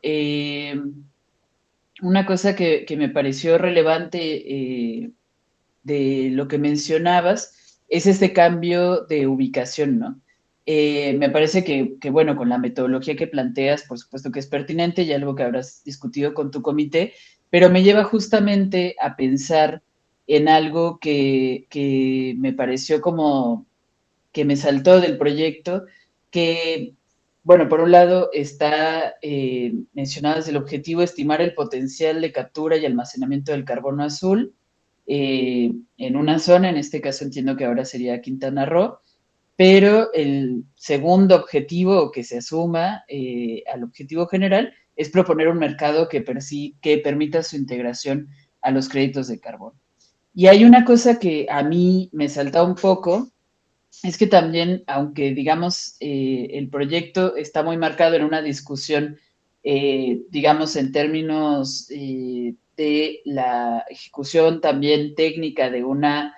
Una cosa que me pareció relevante de lo que mencionabas es este cambio de ubicación, ¿no? Me parece que, bueno, con la metodología que planteas, por supuesto que es pertinente y algo que habrás discutido con tu comité, pero me lleva justamente a pensar en algo que me pareció como que me saltó del proyecto, que, bueno, por un lado está mencionado desde el objetivo estimar el potencial de captura y almacenamiento del carbono azul en una zona, en este caso entiendo que ahora sería Quintana Roo, pero el segundo objetivo que se asuma al objetivo general es proponer un mercado que permita su integración a los créditos de carbono. Y hay una cosa que a mí me salta un poco, es que también, aunque digamos el proyecto está muy marcado en una discusión, digamos en términos de la ejecución también técnica de una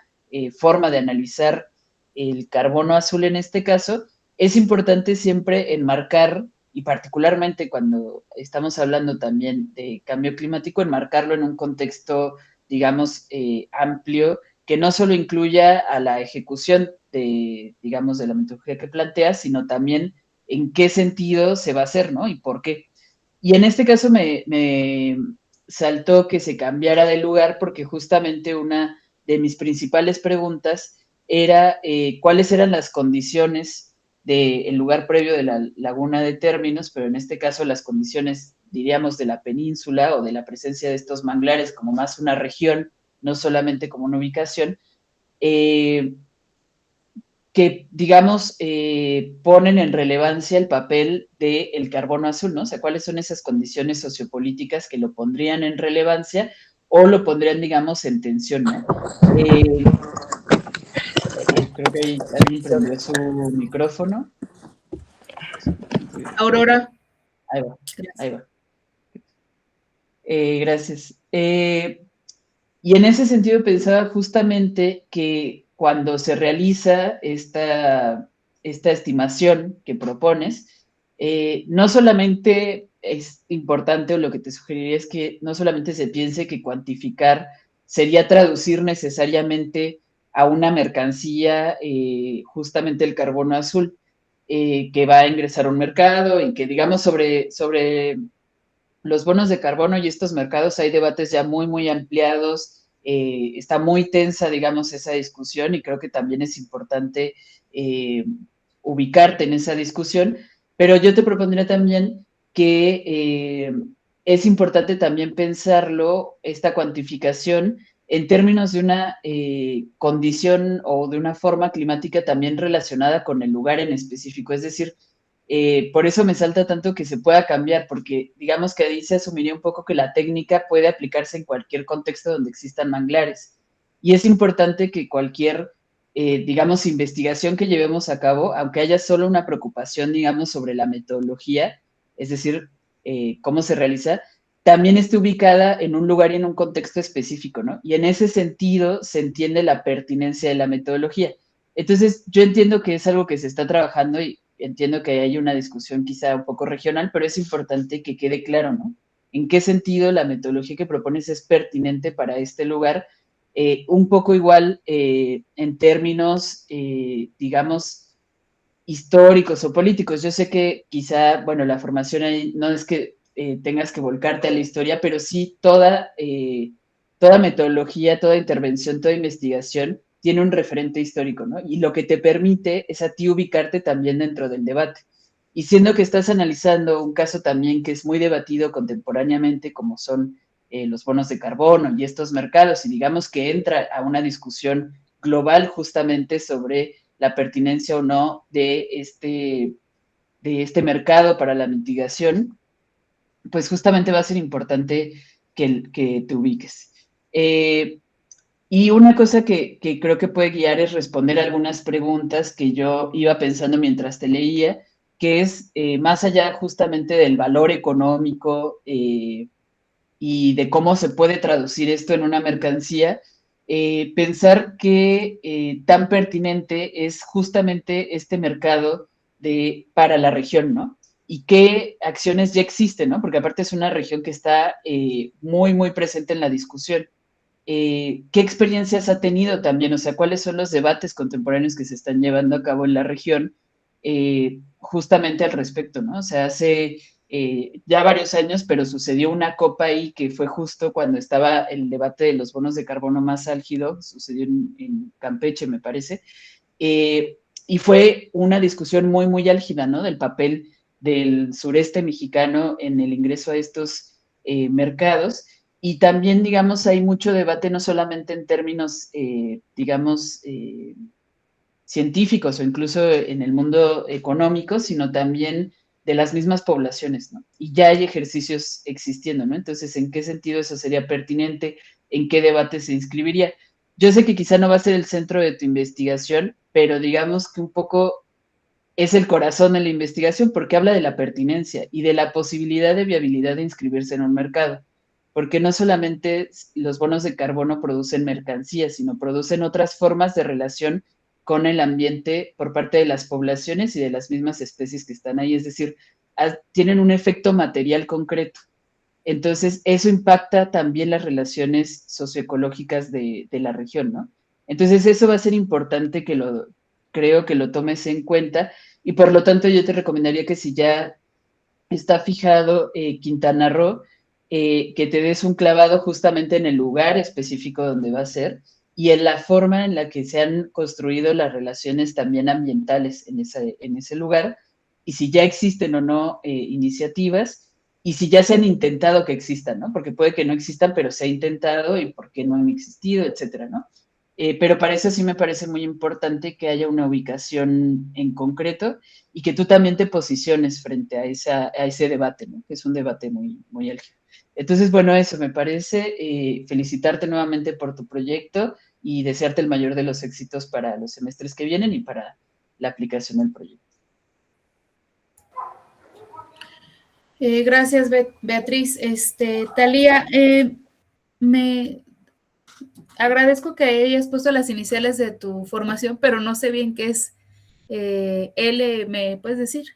forma de analizar el carbono azul en este caso, es importante siempre enmarcar, y particularmente cuando estamos hablando también de cambio climático, enmarcarlo en un contexto, digamos, amplio, que no solo incluya a la ejecución de, digamos, de la metodología que planteas, sino también en qué sentido se va a hacer, ¿no? Y por qué. Y en este caso me saltó que se cambiara de lugar porque justamente una de mis principales preguntas era cuáles eran las condiciones del lugar previo de la laguna de términos, pero en este caso las condiciones, diríamos, de la península o de la presencia de estos manglares como más una región, no solamente como una ubicación, que, digamos, ponen en relevancia el papel del carbono azul, ¿no? O sea, ¿cuáles son esas condiciones sociopolíticas que lo pondrían en relevancia o lo pondrían, digamos, en tensión, ¿no? Creo que alguien prendió su micrófono. Aurora. Ahí va, Gracias. ahí va. Gracias. Y en ese sentido pensaba justamente que cuando se realiza esta estimación que propones, no solamente es importante, o lo que te sugeriría es que no solamente se piense que cuantificar sería traducir necesariamente a una mercancía justamente el carbono azul, que va a ingresar a un mercado y que, digamos, sobre los bonos de carbono y estos mercados hay debates ya muy, muy ampliados. Está muy tensa, digamos, esa discusión y creo que también es importante ubicarte en esa discusión, pero yo te propondría también que es importante también pensarlo, esta cuantificación, en términos de una condición o de una forma climática también relacionada con el lugar en específico, es decir, por eso me salta tanto que se pueda cambiar, porque digamos que ahí se asumiría un poco que la técnica puede aplicarse en cualquier contexto donde existan manglares. Y es importante que cualquier, digamos, investigación que llevemos a cabo, aunque haya solo una preocupación, digamos, sobre la metodología, es decir, cómo se realiza, también esté ubicada en un lugar y en un contexto específico, ¿no? Y en ese sentido se entiende la pertinencia de la metodología. Entonces, yo entiendo que es algo que se está trabajando y entiendo que hay una discusión quizá un poco regional, pero es importante que quede claro, ¿no? En qué sentido la metodología que propones es pertinente para este lugar, un poco igual en términos, digamos, históricos o políticos. Yo sé que quizá, bueno, la formación ahí no es que tengas que volcarte a la historia, pero sí toda metodología, toda intervención, toda investigación tiene un referente histórico, ¿no? Y lo que te permite es a ti ubicarte también dentro del debate. Y siendo que estás analizando un caso también que es muy debatido contemporáneamente, como son los bonos de carbono y estos mercados, y digamos que entra a una discusión global justamente sobre la pertinencia o no de este mercado para la mitigación, pues justamente va a ser importante que te ubiques. Y una cosa que creo que puede guiar es responder algunas preguntas que yo iba pensando mientras te leía, que es más allá justamente del valor económico y de cómo se puede traducir esto en una mercancía, pensar que tan pertinente es justamente este mercado para la región, ¿no? Y qué acciones ya existen, ¿no? Porque aparte es una región que está muy, muy presente en la discusión. ¿Qué experiencias ha tenido también? O sea, ¿cuáles son los debates contemporáneos que se están llevando a cabo en la región justamente al respecto, ¿no? O sea, hace ya varios años, pero sucedió una copa ahí que fue justo cuando estaba el debate de los bonos de carbono más álgido, sucedió en Campeche, me parece, y fue una discusión muy, muy álgida, ¿no? Del papel del sureste mexicano en el ingreso a estos mercados. Y también, digamos, hay mucho debate, no solamente en términos, digamos, científicos o incluso en el mundo económico, sino también de las mismas poblaciones, ¿no? Y ya hay ejercicios existiendo, ¿no? Entonces, ¿en qué sentido eso sería pertinente? ¿En qué debate se inscribiría? yo sé que quizá no va a ser el centro de tu investigación, pero digamos que un poco es el corazón de la investigación porque habla de la pertinencia y de la posibilidad de viabilidad de inscribirse en un mercado. Porque no solamente los bonos de carbono producen mercancías, sino producen otras formas de relación con el ambiente por parte de las poblaciones y de las mismas especies que están ahí. Es decir, tienen un efecto material concreto. Entonces, eso impacta también las relaciones socioecológicas de la región, ¿no? Entonces, eso va a ser importante creo que lo tomes en cuenta y por lo tanto yo te recomendaría que si ya está fijado Quintana Roo, que te des un clavado justamente en el lugar específico donde va a ser y en la forma en la que se han construido las relaciones también ambientales en ese lugar y si ya existen o no iniciativas y si ya se han intentado que existan, ¿no? Porque puede que no existan, pero se ha intentado y por qué no han existido, etcétera, ¿no? Pero para eso sí me parece muy importante que haya una ubicación en concreto y que tú también te posiciones frente a ese debate, ¿no? Que es un debate muy, muy álgido. Entonces, bueno, eso me parece. Felicitarte nuevamente por tu proyecto y desearte el mayor de los éxitos para los semestres que vienen y para la aplicación del proyecto. Gracias, Beatriz. Talía, me agradezco que hayas puesto las iniciales de tu formación, pero no sé bien qué es L, ¿me puedes decir?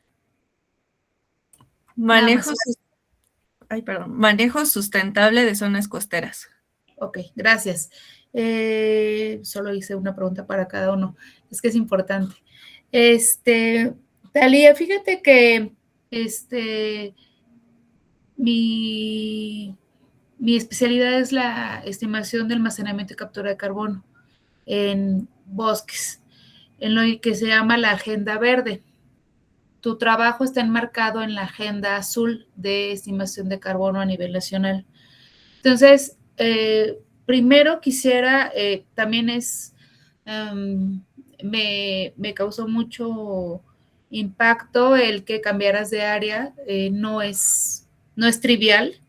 Manejo sustentable de zonas costeras. Ok, gracias. Solo hice una pregunta para cada uno. Es que es importante. Talía, fíjate que mi especialidad es la estimación de almacenamiento y captura de carbono en bosques, en lo que se llama la Agenda Verde. Tu trabajo está enmarcado en la Agenda Azul de estimación de carbono a nivel nacional. Entonces, primero quisiera, también me causó mucho impacto el que cambiaras de área, no es trivial,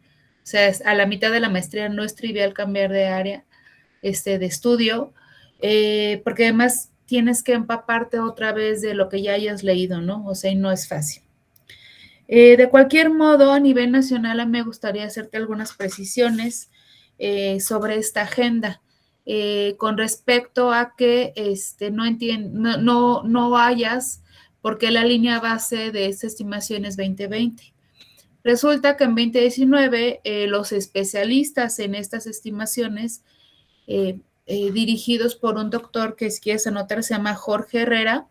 o sea, a la mitad de la maestría no es trivial cambiar de área, de estudio, porque además tienes que empaparte otra vez de lo que ya hayas leído, ¿no? O sea, y no es fácil. De cualquier modo, a nivel nacional, me gustaría hacerte algunas precisiones sobre esta agenda con respecto a que no vayas porque la línea base de esta estimación es 2020. Resulta que en 2019 los especialistas en estas estimaciones dirigidos por un doctor que si quieres anotar se llama Jorge Herrera,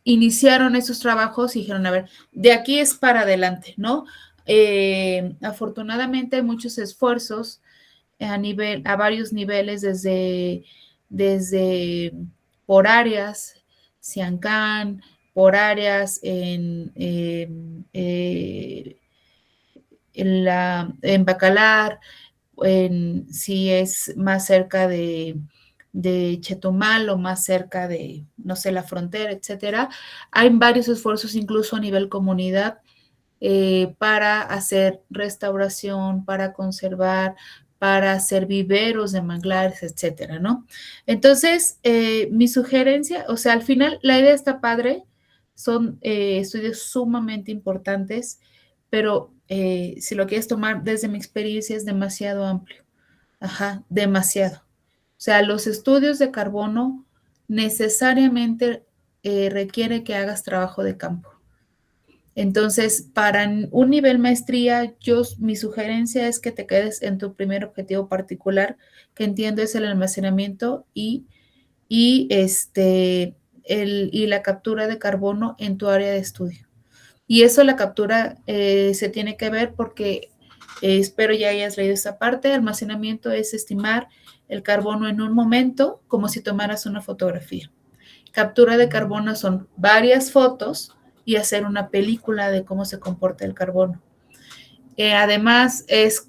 iniciaron esos trabajos y dijeron, a ver, de aquí es para adelante, ¿no? Afortunadamente hay muchos esfuerzos a varios niveles, desde por áreas, Ciancán, por áreas en Bacalar, si es más cerca de Chetumal o más cerca de, no sé, la frontera, etcétera. Hay varios esfuerzos, incluso a nivel comunidad, para hacer restauración, para conservar, para hacer viveros de manglares, etcétera, ¿no? Entonces, mi sugerencia, o sea, al final la idea está padre, son estudios sumamente importantes, pero si lo quieres tomar desde mi experiencia es demasiado amplio. Ajá, demasiado. O sea, los estudios de carbono necesariamente requiere que hagas trabajo de campo. Entonces, para un nivel maestría, mi sugerencia es que te quedes en tu primer objetivo particular, que entiendo es el almacenamiento y la captura de carbono en tu área de estudio. Y eso, la captura, se tiene que ver porque espero ya hayas leído esta parte. Almacenamiento es estimar el carbono en un momento, como si tomaras una fotografía. Captura de carbono son varias fotos y hacer una película de cómo se comporta el carbono. Además, es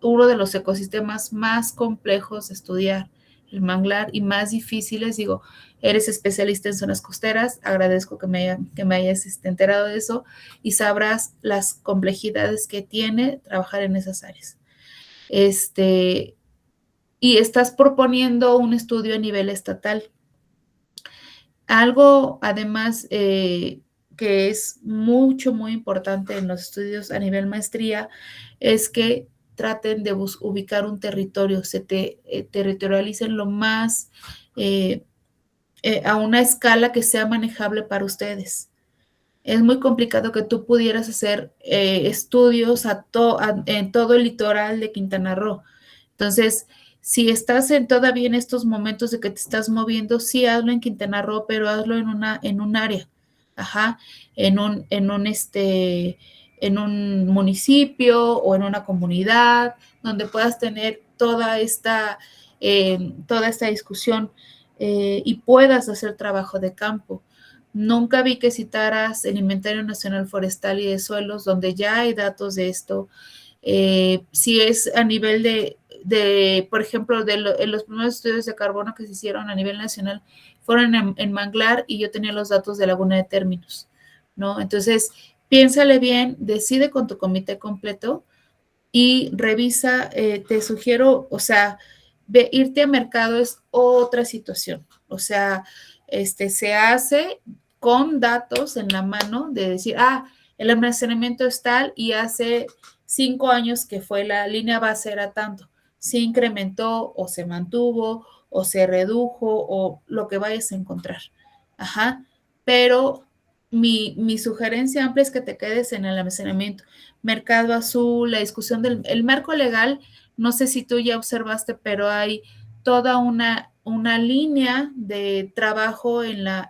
uno de los ecosistemas más complejos de estudiar, el manglar, y más difíciles. Digo, eres especialista en zonas costeras, agradezco que me hayas enterado de eso y sabrás las complejidades que tiene trabajar en esas áreas. y estás proponiendo un estudio a nivel estatal. Algo, además, que es muy importante en los estudios a nivel maestría, es que traten de ubicar un territorio, se territorialicen lo más a una escala que sea manejable para ustedes. Es muy complicado que tú pudieras hacer estudios en todo el litoral de Quintana Roo. Entonces, si estás todavía en estos momentos de que te estás moviendo, sí hazlo en Quintana Roo, pero hazlo en un área, ajá, en un municipio o en una comunidad donde puedas tener toda esta discusión y puedas hacer trabajo de campo. Nunca vi que citaras el Inventario Nacional Forestal y de Suelos, donde ya hay datos de esto. Si es a nivel por ejemplo, en los primeros estudios de carbono que se hicieron a nivel nacional, fueron en Manglar y yo tenía los datos de Laguna de Términos, ¿no? Entonces, piénsale bien, decide con tu comité completo y revisa, te sugiero, o sea, irte a mercado es otra situación, o sea, se hace con datos en la mano de decir, el almacenamiento es tal y hace 5 años que fue la línea base era tanto, se incrementó o se mantuvo o se redujo o lo que vayas a encontrar, ajá, pero mi sugerencia amplia es que te quedes en el almacenamiento. Mercado azul, la discusión del marco legal, no sé si tú ya observaste, pero hay toda una línea de trabajo en la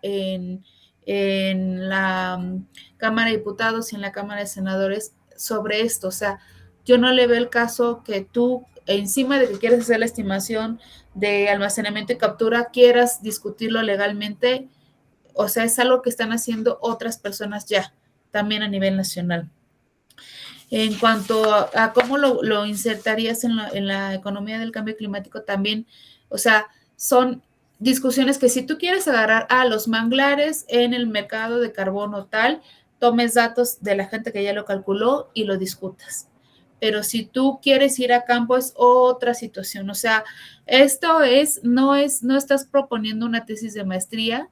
Cámara de Diputados y en la Cámara de Senadores sobre esto. O sea, yo no le veo el caso que tú, encima de que quieres hacer la estimación de almacenamiento y captura, quieras discutirlo legalmente. O sea, es algo que están haciendo otras personas ya, también a nivel nacional. En cuanto a cómo lo insertarías en la economía del cambio climático también, o sea, son discusiones que si tú quieres agarrar a los manglares en el mercado de carbono tal, tomes datos de la gente que ya lo calculó y lo discutas. Pero si tú quieres ir a campo es otra situación. O sea, no estás proponiendo una tesis de maestría,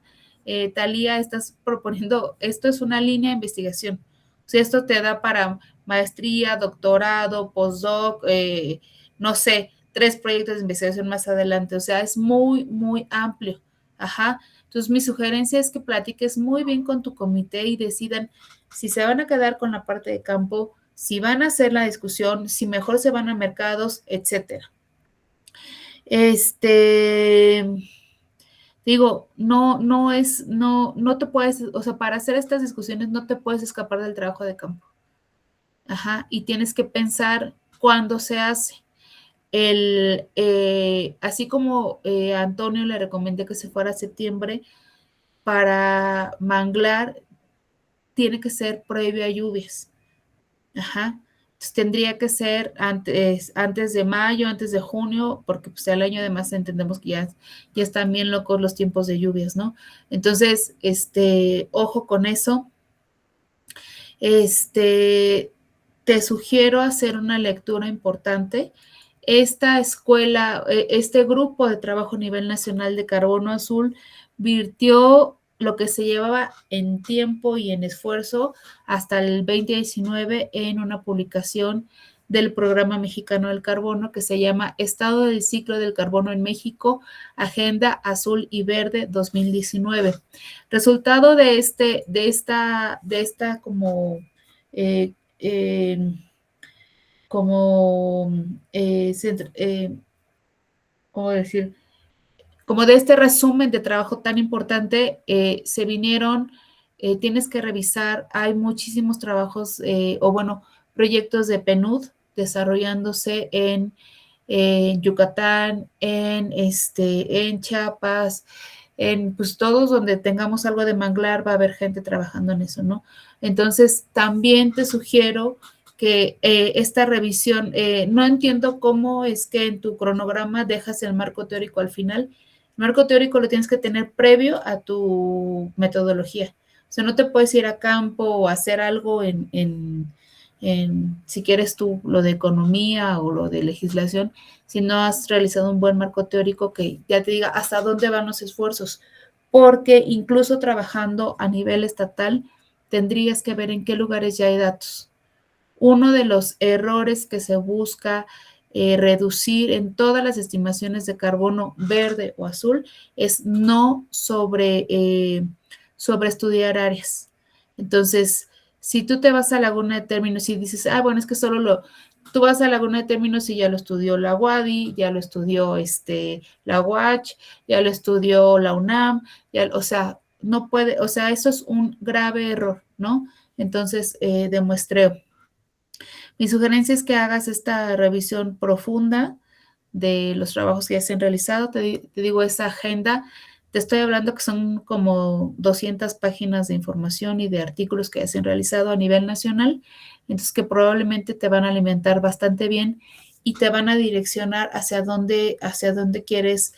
Talía, estás proponiendo, esto es una línea de investigación. O sea, esto te da para maestría, doctorado, postdoc, no sé, 3 proyectos de investigación más adelante. O sea, es muy amplio. Ajá. Entonces, mi sugerencia es que platiques muy bien con tu comité y decidan si se van a quedar con la parte de campo, si van a hacer la discusión, si mejor se van a mercados, etcétera. Digo, no te puedes, o sea, para hacer estas discusiones no te puedes escapar del trabajo de campo. Ajá, y tienes que pensar cuándo se hace. Así como a Antonio le recomendé que se fuera a septiembre, para Manglar tiene que ser previo a lluvias. Ajá. Entonces tendría que ser antes de mayo, antes de junio, porque pues el año además entendemos que ya están bien locos los tiempos de lluvias, ¿no? Entonces, ojo con eso. Te sugiero hacer una lectura importante. Esta escuela, este grupo de trabajo a nivel nacional de Carbono Azul virtió lo que se llevaba en tiempo y en esfuerzo hasta el 2019 en una publicación del Programa Mexicano del Carbono que se llama Estado del Ciclo del Carbono en México, Agenda Azul y Verde 2019. Resultado de esta como ¿cómo decir? Como de este resumen de trabajo tan importante, se vinieron, tienes que revisar, hay muchísimos trabajos, proyectos de PNUD desarrollándose en Yucatán, en Chiapas, en pues todos donde tengamos algo de manglar va a haber gente trabajando en eso, ¿no? Entonces, también te sugiero que esta revisión, no entiendo cómo es que en tu cronograma dejas el marco teórico al final. El marco teórico lo tienes que tener previo a tu metodología. O sea, no te puedes ir a campo o hacer algo en si quieres tú lo de economía o lo de legislación, si no has realizado un buen marco teórico que ya te diga hasta dónde van los esfuerzos, porque incluso trabajando a nivel estatal, tendrías que ver en qué lugares ya hay datos. Uno de los errores que se busca reducir en todas las estimaciones de carbono verde o azul es no sobre estudiar áreas. Entonces, si tú te vas a Laguna de Términos y dices, bueno, es que tú vas a Laguna de Términos y ya lo estudió la UADY, ya lo estudió la UACH, ya lo estudió la UNAM, o sea, no puede, o sea, eso es un grave error, ¿no? Entonces, de muestreo. Mi sugerencia es que hagas esta revisión profunda de los trabajos que ya se han realizado. Te digo, esa agenda, te estoy hablando que son como 200 páginas de información y de artículos que ya se han realizado a nivel nacional, entonces que probablemente te van a alimentar bastante bien y te van a direccionar hacia dónde quieres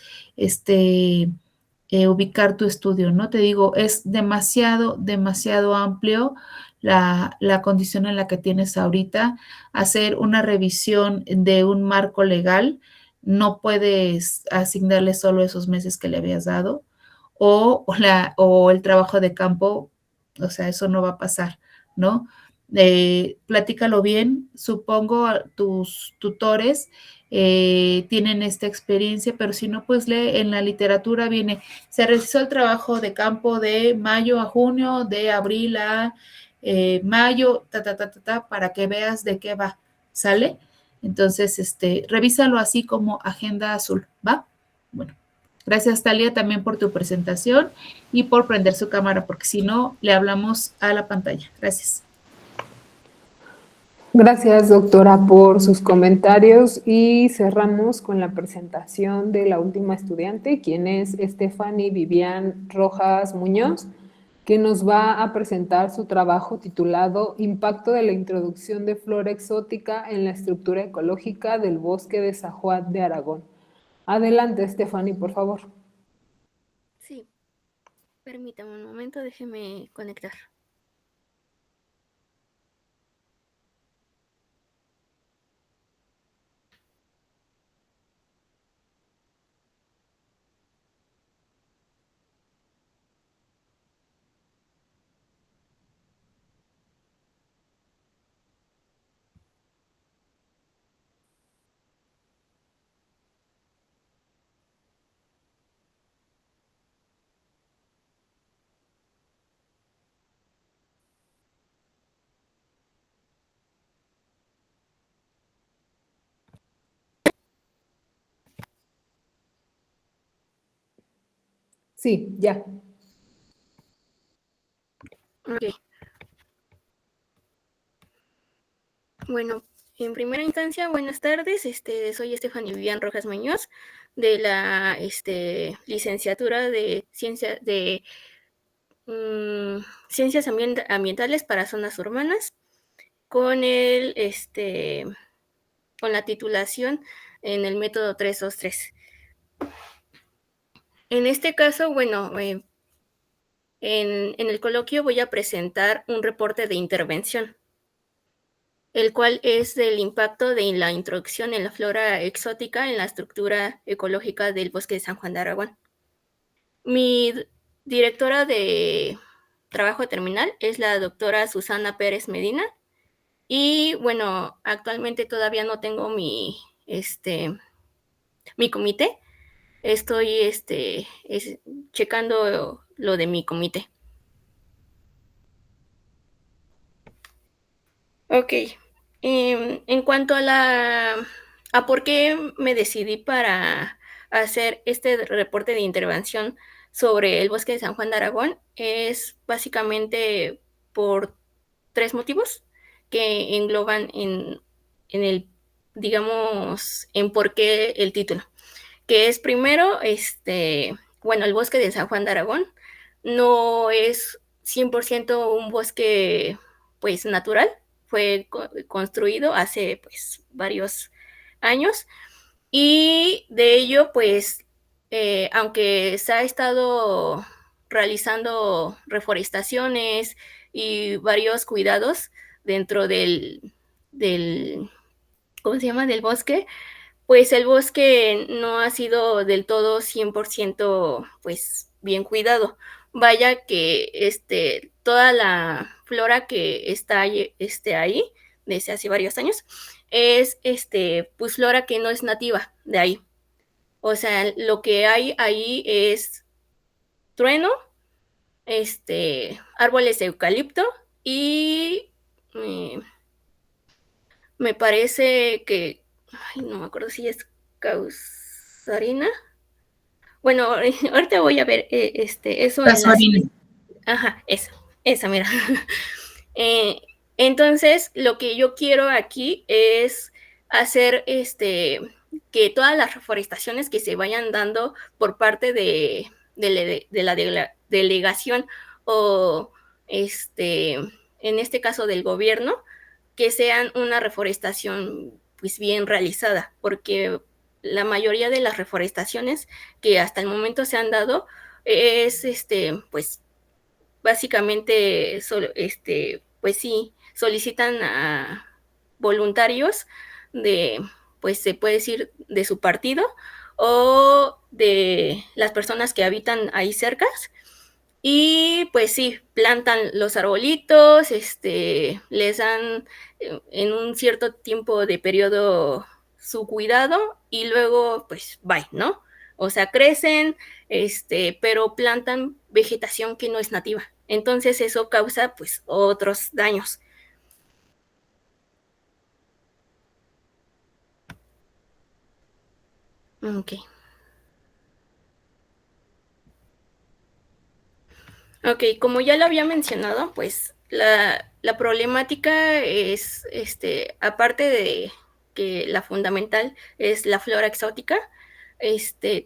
ubicar tu estudio, ¿no? Te digo, es demasiado, demasiado amplio la condición en la que tienes ahorita. Hacer una revisión de un marco legal, no puedes asignarle solo esos meses que le habías dado, o el trabajo de campo, o sea, eso no va a pasar, ¿no? Platícalo bien, supongo tus tutores tienen esta experiencia, pero si no, pues lee en la literatura, se realizó el trabajo de campo de mayo a junio, de abril a mayo, para que veas de qué va, ¿sale? Entonces, revísalo así como agenda azul, ¿va? Bueno, gracias Talia también por tu presentación y por prender su cámara, porque si no, le hablamos a la pantalla. Gracias. Gracias, doctora, por sus comentarios y cerramos con la presentación de la última estudiante, quien es Stephanie Vivian Rojas Muñoz, que nos va a presentar su trabajo titulado Impacto de la introducción de flora exótica en la estructura ecológica del bosque de Sajuat de Aragón. Adelante, Stephanie, por favor. Sí, permítame un momento, déjeme conectar. Sí, ya. Ok. Bueno, en primera instancia, buenas tardes. Soy Stephanie Vivian Rojas Muñoz, de la licenciatura de Ciencias Ambientales para Zonas Urbanas, con con la titulación en el método 323. En este caso, bueno, en el coloquio voy a presentar un reporte de intervención, el cual es del impacto de la introducción en la flora exótica en la estructura ecológica del bosque de San Juan de Aragón. Mi directora de trabajo terminal es la doctora Susana Pérez Medina, y bueno, actualmente todavía no tengo mi comité. Estoy checando lo de mi comité. Ok. En cuanto a por qué me decidí para hacer este reporte de intervención sobre el bosque de San Juan de Aragón, es básicamente por 3 motivos que engloban en el, digamos, en por qué el título. Que es primero, bueno, el bosque de San Juan de Aragón no es 100% un bosque, pues, natural. Fue construido hace, pues, varios años, y de ello, pues, aunque se ha estado realizando reforestaciones y varios cuidados dentro del ¿cómo se llama? Del bosque, pues el bosque no ha sido del todo 100% pues bien cuidado. Vaya que toda la flora que está ahí, desde hace varios años, es pues flora que no es nativa de ahí. O sea, lo que hay ahí es trueno, árboles de eucalipto y me parece que, ay, no me acuerdo si es causarina. Bueno, ahorita voy a ver eso en las... Ajá, esa, mira. Entonces, lo que yo quiero aquí es hacer que todas las reforestaciones que se vayan dando por parte de la delegación o en este caso del gobierno, que sean una reforestación pues bien realizada, porque la mayoría de las reforestaciones que hasta el momento se han dado es pues básicamente pues sí solicitan a voluntarios de, pues se puede decir, de su partido o de las personas que habitan ahí cerca. Y pues sí, plantan los arbolitos, les dan en un cierto tiempo de periodo su cuidado y luego pues bye, ¿no? O sea, crecen, pero plantan vegetación que no es nativa. Entonces eso causa pues otros daños. Ok. Ok, como ya lo había mencionado, pues la problemática es, aparte de que la fundamental es la flora exótica,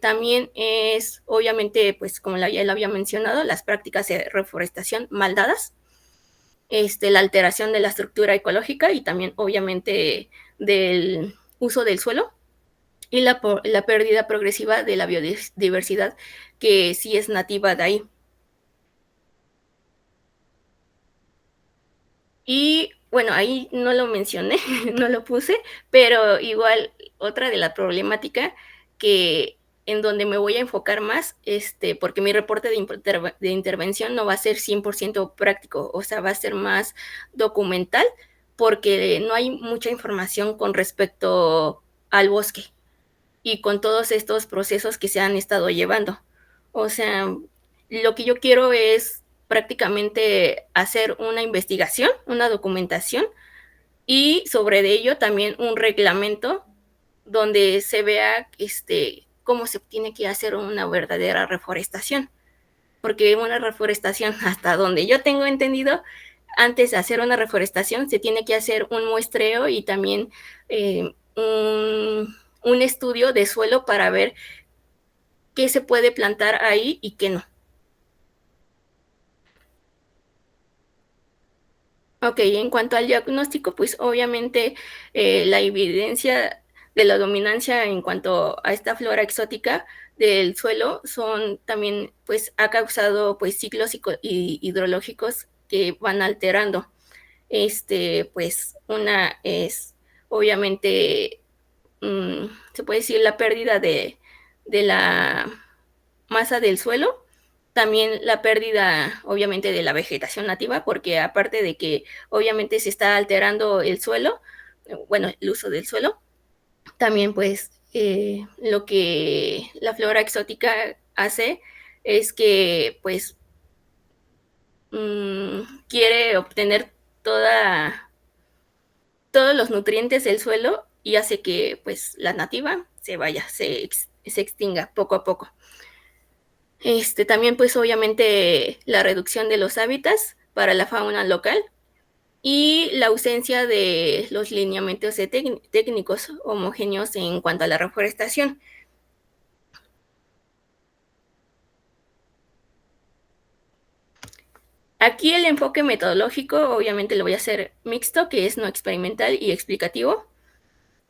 también es, obviamente, pues como ya lo había mencionado, las prácticas de reforestación mal dadas, la alteración de la estructura ecológica y también, obviamente, del uso del suelo y la pérdida progresiva de la biodiversidad que sí es nativa de ahí. Y bueno, ahí no lo mencioné, no lo puse, pero igual otra de la problemática que en donde me voy a enfocar más, porque mi reporte de intervención no va a ser 100% práctico, o sea, va a ser más documental, porque no hay mucha información con respecto al bosque y con todos estos procesos que se han estado llevando. O sea, lo que yo quiero es prácticamente hacer una investigación, una documentación y sobre ello también un reglamento donde se vea cómo se tiene que hacer una verdadera reforestación. Porque una reforestación, hasta donde yo tengo entendido, antes de hacer una reforestación se tiene que hacer un muestreo y también un estudio de suelo para ver qué se puede plantar ahí y qué no. Ok, en cuanto al diagnóstico, pues obviamente la evidencia de la dominancia en cuanto a esta flora exótica del suelo son también, pues ha causado pues ciclos hidrológicos que van alterando. Pues una es obviamente, se puede decir, la pérdida de la masa del suelo, también la pérdida obviamente de la vegetación nativa, porque aparte de que obviamente se está alterando el suelo, bueno, el uso del suelo, también pues lo que la flora exótica hace es que pues quiere obtener todos los nutrientes del suelo y hace que pues la nativa se vaya, se extinga poco a poco. También pues obviamente la reducción de los hábitats para la fauna local y la ausencia de los lineamientos técnicos homogéneos en cuanto a la reforestación. Aquí el enfoque metodológico obviamente lo voy a hacer mixto, que es no experimental y explicativo.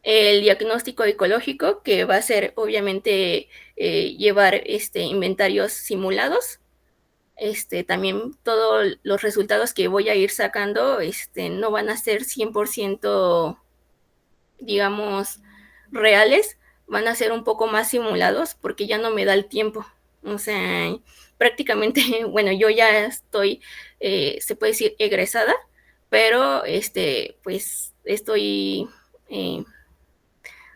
El diagnóstico ecológico, que va a ser obviamente llevar inventarios simulados. también todos los resultados que voy a ir sacando no van a ser 100%, digamos, reales, van a ser un poco más simulados porque ya no me da el tiempo. O sea, prácticamente, bueno, yo ya estoy, se puede decir, egresada, pero pues estoy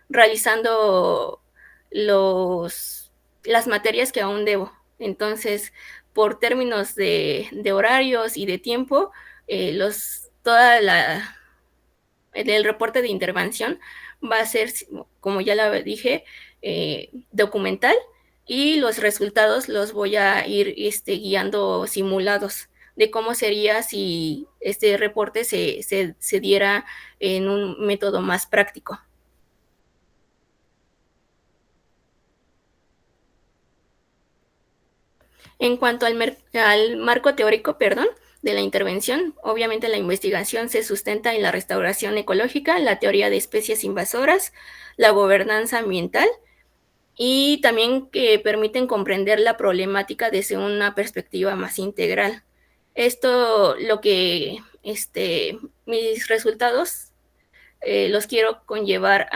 realizando las materias que aún debo. Entonces, por términos de horarios y de tiempo, el reporte de intervención va a ser, como ya lo dije, documental, y los resultados los voy a ir guiando simulados de cómo sería si este reporte se diera en un método más práctico. En cuanto al marco teórico, de la intervención, obviamente la investigación se sustenta en la restauración ecológica, la teoría de especies invasoras, la gobernanza ambiental, y también que permiten comprender la problemática desde una perspectiva más integral. Esto, lo que mis resultados los quiero conllevar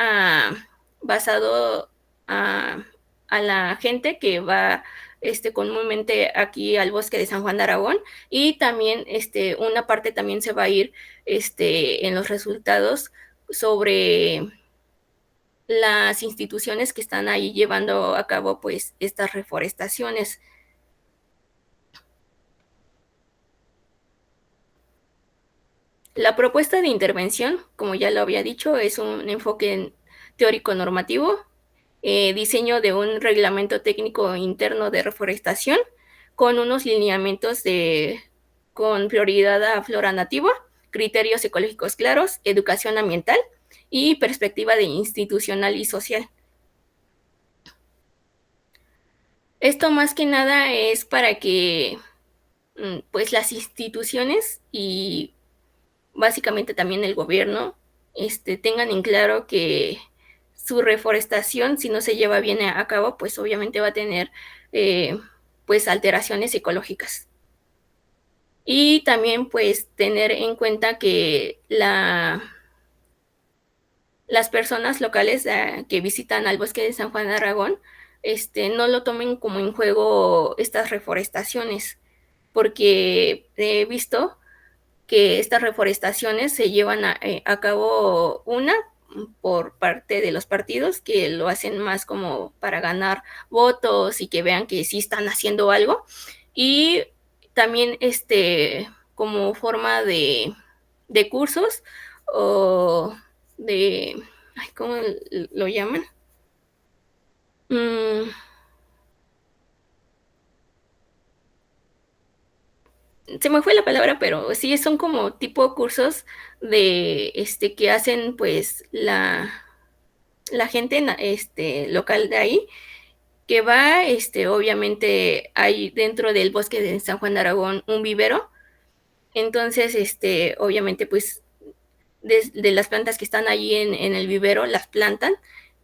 basado a la gente que va comúnmente aquí al bosque de San Juan de Aragón, y también una parte también se va a ir en los resultados sobre las instituciones que están ahí llevando a cabo pues estas reforestaciones. La propuesta de intervención, como ya lo había dicho, es un enfoque teórico normativo, diseño de un reglamento técnico interno de reforestación con unos lineamientos con prioridad a flora nativa, criterios ecológicos claros, educación ambiental y perspectiva institucional y social. Esto más que nada es para que pues las instituciones y básicamente también el gobierno tengan en claro que su reforestación, si no se lleva bien a cabo, pues obviamente va a tener pues alteraciones ecológicas. Y también pues tener en cuenta que las personas locales que visitan al bosque de San Juan de Aragón no lo tomen como en juego estas reforestaciones, porque he visto que estas reforestaciones se llevan a cabo por parte de los partidos, que lo hacen más como para ganar votos y que vean que sí están haciendo algo, y también como forma de cursos o de, ¿cómo lo llaman? Se me fue la palabra, pero sí son como tipo cursos de que hacen pues la gente local de ahí, que va, obviamente hay dentro del bosque de San Juan de Aragón un vivero. Entonces obviamente pues de las plantas que están allí en el vivero las plantan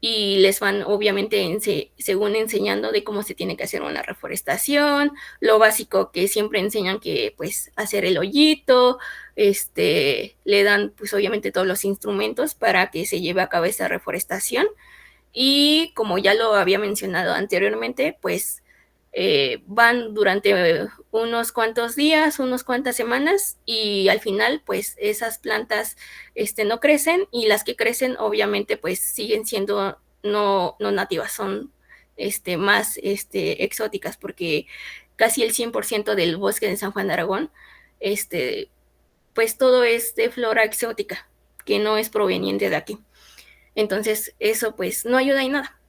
y les van obviamente según enseñando de cómo se tiene que hacer una reforestación, lo básico que siempre enseñan, que pues hacer el hoyito, le dan pues obviamente todos los instrumentos para que se lleve a cabo esa reforestación. Y como ya lo había mencionado anteriormente, pues van durante unos cuantos días, unas cuantas semanas, y al final pues esas plantas no crecen, y las que crecen obviamente pues siguen siendo no nativas, son más exóticas, porque casi el 100% del bosque de San Juan de Aragón pues todo es de flora exótica que no es proveniente de aquí. Entonces eso pues no ayuda en nada.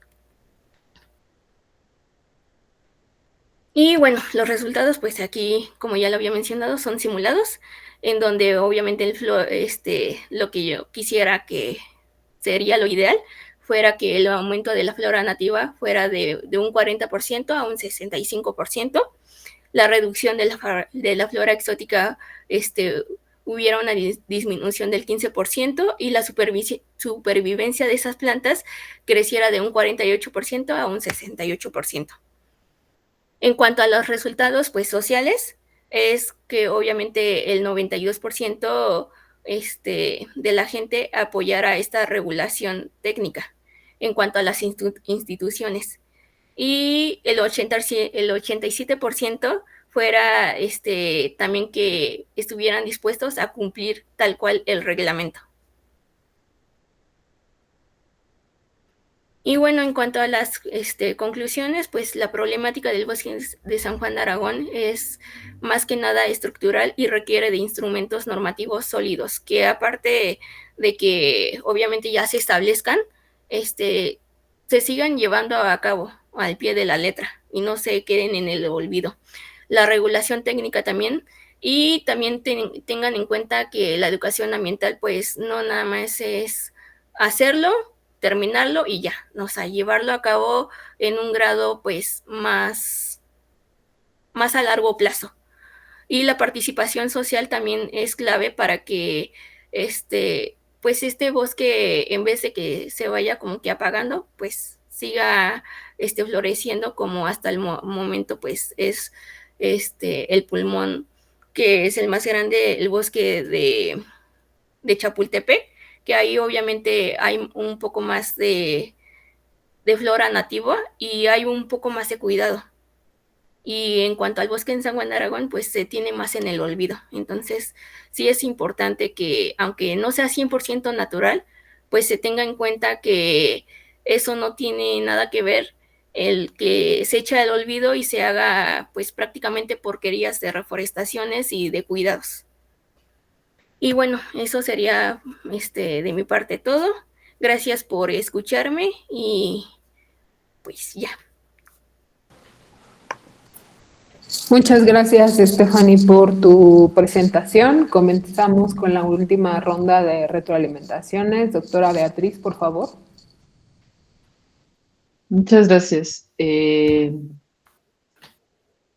Y bueno, los resultados, pues aquí, como ya lo había mencionado, son simulados, en donde obviamente lo que yo quisiera que sería lo ideal, fuera que el aumento de la flora nativa fuera de un 40% a un 65%, la reducción de la flora exótica hubiera una disminución del 15%, y la supervivencia de esas plantas creciera de un 48% a un 68%. En cuanto a los resultados pues, sociales, es que obviamente el 92% de la gente apoyara esta regulación técnica en cuanto a las instituciones. Y el 87% fuera también que estuvieran dispuestos a cumplir tal cual el reglamento. Y bueno, en cuanto a las conclusiones, pues la problemática del bosque de San Juan de Aragón es más que nada estructural y requiere de instrumentos normativos sólidos, que aparte de que obviamente ya se establezcan, se sigan llevando a cabo al pie de la letra y no se queden en el olvido. La regulación técnica también, y también tengan en cuenta que la educación ambiental pues no nada más es hacerlo, terminarlo y ya, o sea, llevarlo a cabo en un grado pues más a largo plazo. Y la participación social también es clave para que pues este bosque, en vez de que se vaya como que apagando, pues siga floreciendo, como hasta el momento pues es el pulmón, que es el más grande, el bosque de Chapultepec, que ahí obviamente hay un poco más de flora nativa y hay un poco más de cuidado. Y en cuanto al bosque en San Juan de Aragón, pues se tiene más en el olvido. Entonces, sí es importante que, aunque no sea 100% natural, pues se tenga en cuenta que eso no tiene nada que ver el que se echa al olvido y se haga pues prácticamente porquerías de reforestaciones y de cuidados. Y bueno, eso sería de mi parte todo. Gracias por escucharme y pues ya. Muchas gracias, Stephanie, por tu presentación. Comenzamos con la última ronda de retroalimentaciones. Doctora Beatriz, por favor. Muchas gracias.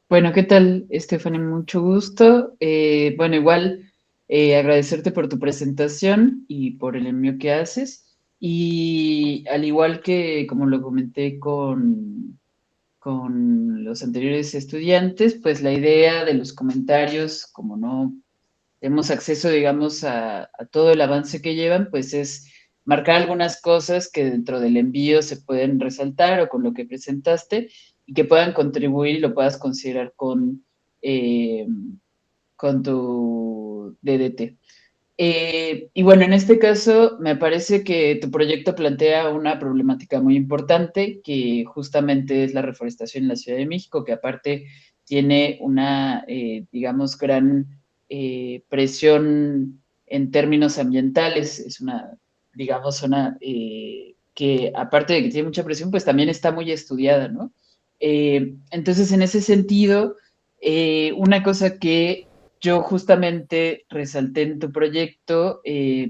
Bueno, ¿qué tal, Stephanie? Mucho gusto. Bueno, igual agradecerte por tu presentación y por el envío que haces. Y al igual que, como lo comenté con los anteriores estudiantes, pues la idea de los comentarios, como no tenemos acceso, digamos, a todo el avance que llevan, pues es marcar algunas cosas que dentro del envío se pueden resaltar o con lo que presentaste y que puedan contribuir y lo puedas considerar con tu DDT. Y bueno, en este caso me parece que tu proyecto plantea una problemática muy importante, que justamente es la reforestación en la Ciudad de México, que aparte tiene una, digamos, gran presión en términos ambientales. Es una, digamos, zona que aparte de que tiene mucha presión, pues también está muy estudiada, ¿no? Entonces, en ese sentido, una cosa que yo justamente resalté en tu proyecto,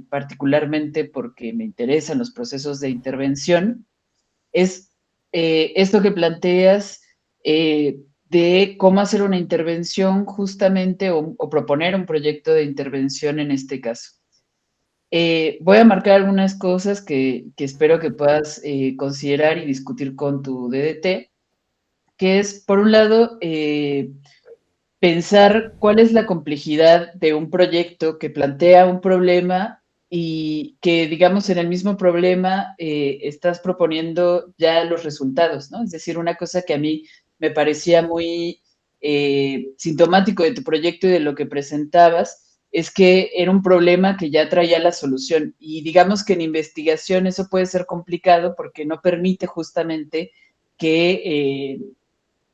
particularmente porque me interesan los procesos de intervención, es esto que planteas de cómo hacer una intervención justamente o proponer un proyecto de intervención en este caso. Voy a marcar algunas cosas que espero que puedas considerar y discutir con tu DDT, que es, por un lado, pensar cuál es la complejidad de un proyecto que plantea un problema y que, digamos, en el mismo problema estás proponiendo ya los resultados, ¿no? Es decir, una cosa que a mí me parecía muy sintomático de tu proyecto y de lo que presentabas es que era un problema que ya traía la solución. Y digamos que en investigación eso puede ser complicado porque no permite justamente que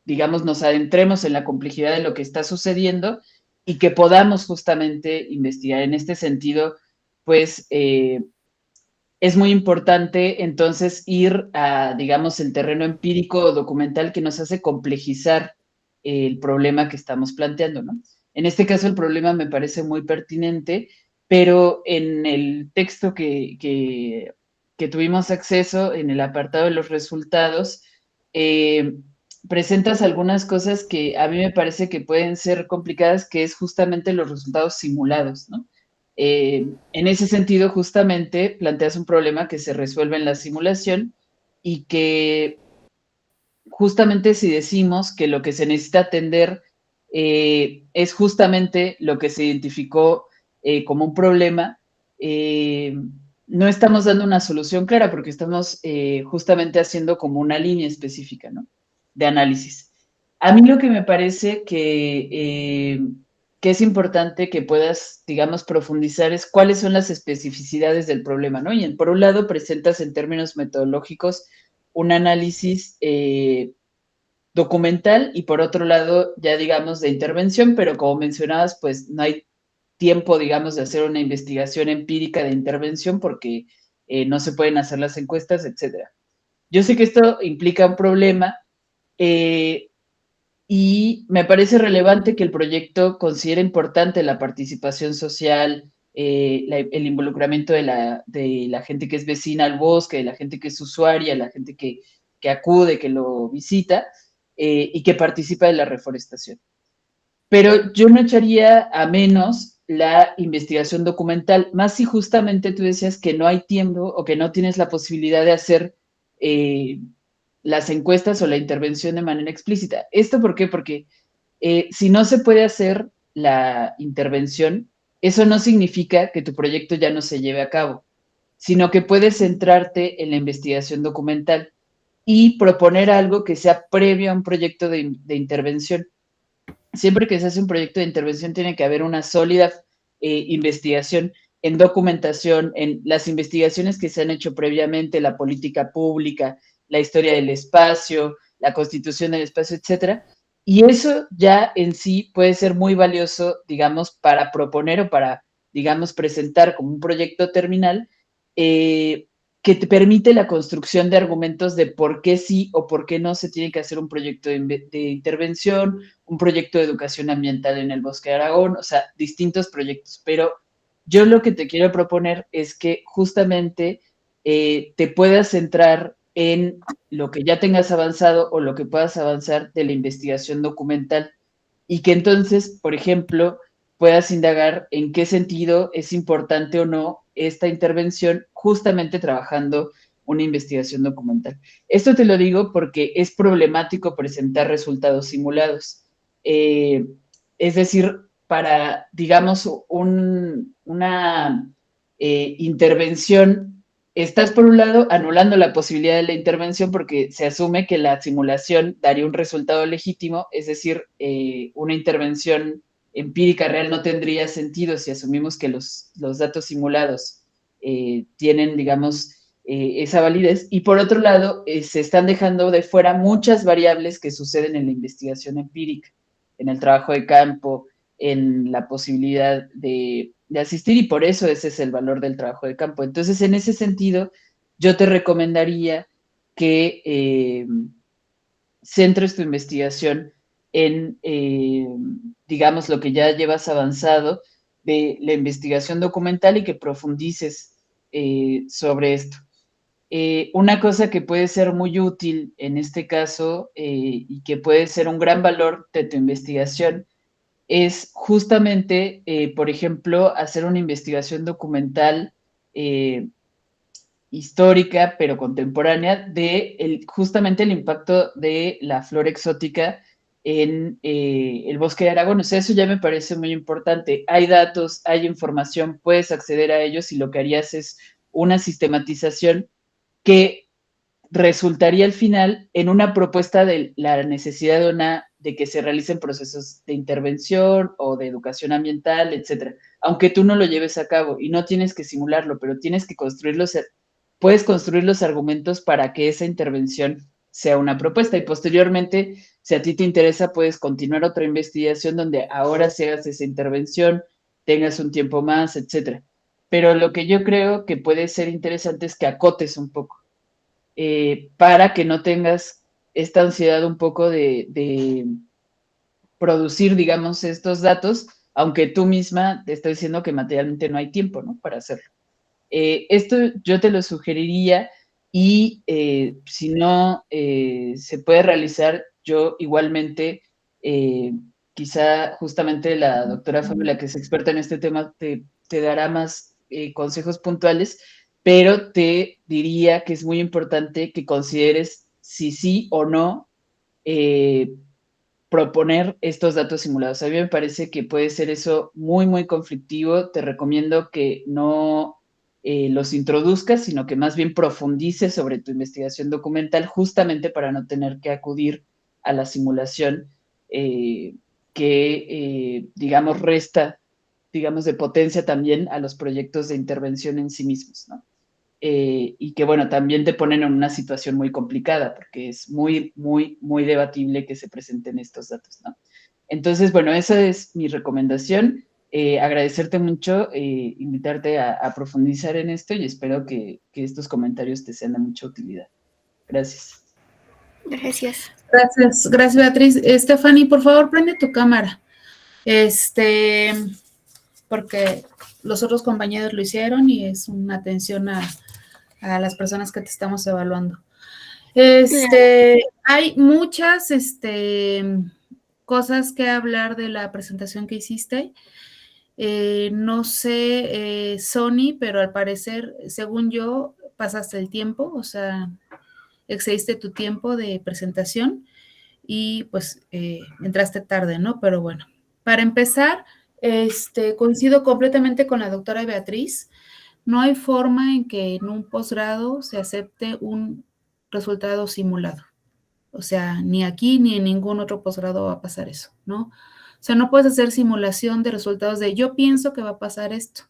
digamos, nos adentremos en la complejidad de lo que está sucediendo y que podamos justamente investigar. En este sentido, pues es muy importante entonces ir a, digamos, el terreno empírico o documental que nos hace complejizar el problema que estamos planteando, ¿no? En este caso, el problema me parece muy pertinente, pero en el texto que tuvimos acceso, en el apartado de los resultados, presentas algunas cosas que a mí me parece que pueden ser complicadas, que es justamente los resultados simulados, ¿no? En ese sentido, justamente planteas un problema que se resuelve en la simulación y que justamente si decimos que lo que se necesita atender es justamente lo que se identificó como un problema, no estamos dando una solución clara porque estamos justamente haciendo como una línea específica, ¿no?, de análisis. A mí lo que me parece que es importante que puedas, digamos, profundizar es cuáles son las especificidades del problema, ¿no? Y por un lado presentas en términos metodológicos un análisis documental y por otro lado ya digamos de intervención, pero como mencionabas, pues no hay tiempo, digamos, de hacer una investigación empírica de intervención porque no se pueden hacer las encuestas, etcétera. Yo sé que esto implica un problema y me parece relevante que el proyecto considere importante la participación social, el involucramiento de la gente que es vecina al bosque, de la gente que es usuaria, la gente que acude, que lo visita y que participa de la reforestación. Pero yo no echaría a menos la investigación documental, más si justamente tú decías que no hay tiempo o que no tienes la posibilidad de hacer las encuestas o la intervención de manera explícita. ¿Esto por qué? Porque si no se puede hacer la intervención, eso no significa que tu proyecto ya no se lleve a cabo, sino que puedes centrarte en la investigación documental y proponer algo que sea previo a un proyecto de intervención. Siempre que se hace un proyecto de intervención tiene que haber una sólida investigación en documentación, en las investigaciones que se han hecho previamente, la política pública, la historia del espacio, la constitución del espacio, etcétera. Y eso ya en sí puede ser muy valioso, digamos, para proponer o para, digamos, presentar como un proyecto terminal que te permite la construcción de argumentos de por qué sí o por qué no se tiene que hacer un proyecto de intervención, un proyecto de educación ambiental en el Bosque de Aragón, o sea, distintos proyectos. Pero yo lo que te quiero proponer es que justamente te puedas centrar en lo que ya tengas avanzado o lo que puedas avanzar de la investigación documental y que entonces, por ejemplo, puedas indagar en qué sentido es importante o no esta intervención justamente trabajando una investigación documental. Esto te lo digo porque es problemático presentar resultados simulados. Es decir, para, digamos, una intervención, estás por un lado anulando la posibilidad de la intervención porque se asume que la simulación daría un resultado legítimo, es decir, una intervención empírica real no tendría sentido si asumimos que los datos simulados tienen, digamos, esa validez. Y por otro lado, se están dejando de fuera muchas variables que suceden en la investigación empírica, en el trabajo de campo, en la posibilidad de asistir, y por eso ese es el valor del trabajo de campo. Entonces, en ese sentido, yo te recomendaría que centres tu investigación en, digamos, lo que ya llevas avanzado de la investigación documental y que profundices sobre esto. Una cosa que puede ser muy útil en este caso y que puede ser un gran valor de tu investigación es justamente, por ejemplo, hacer una investigación documental histórica, pero contemporánea, de justamente el impacto de la flora exótica en el Bosque de Aragón. O sea, eso ya me parece muy importante. Hay datos, hay información, puedes acceder a ellos y lo que harías es una sistematización que resultaría al final en una propuesta de la necesidad de que se realicen procesos de intervención o de educación ambiental, etcétera. Aunque tú no lo lleves a cabo y no tienes que simularlo, pero tienes que puedes construir los argumentos para que esa intervención sea una propuesta y posteriormente, si a ti te interesa, puedes continuar otra investigación donde ahora se hagas esa intervención, tengas un tiempo más, etcétera. Pero lo que yo creo que puede ser interesante es que acotes un poco. Para que no tengas esta ansiedad un poco de producir, digamos, estos datos, aunque tú misma te estás diciendo que materialmente no hay tiempo, ¿no?, para hacerlo. Esto yo te lo sugeriría y si no se puede realizar, yo igualmente, quizá justamente la doctora Fabiola, que es experta en este tema, te dará más consejos puntuales, pero te diría que es muy importante que consideres si sí o no proponer estos datos simulados. A mí me parece que puede ser eso muy, muy conflictivo. Te recomiendo que no los introduzcas, sino que más bien profundices sobre tu investigación documental, justamente para no tener que acudir a la simulación que, digamos, resta, digamos, de potencia también a los proyectos de intervención en sí mismos, ¿no? Y que, bueno, también te ponen en una situación muy complicada, porque es muy, muy, muy debatible que se presenten estos datos, ¿no? Entonces, bueno, esa es mi recomendación. Agradecerte mucho, invitarte a profundizar en esto y espero que estos comentarios te sean de mucha utilidad. Gracias. Gracias. Gracias, Beatriz. Stephanie, por favor, prende tu cámara. Porque los otros compañeros lo hicieron y es una atención a las personas que te estamos evaluando. Hay muchas cosas que hablar de la presentación que hiciste. No sé, Sony, pero al parecer, según yo, pasaste el tiempo, o sea, excediste tu tiempo de presentación y pues entraste tarde, ¿no? Pero bueno, para empezar, coincido completamente con la doctora Beatriz. No hay forma en que en un posgrado se acepte un resultado simulado. O sea, ni aquí ni en ningún otro posgrado va a pasar eso, ¿no? O sea, no puedes hacer simulación de resultados de yo pienso que va a pasar esto.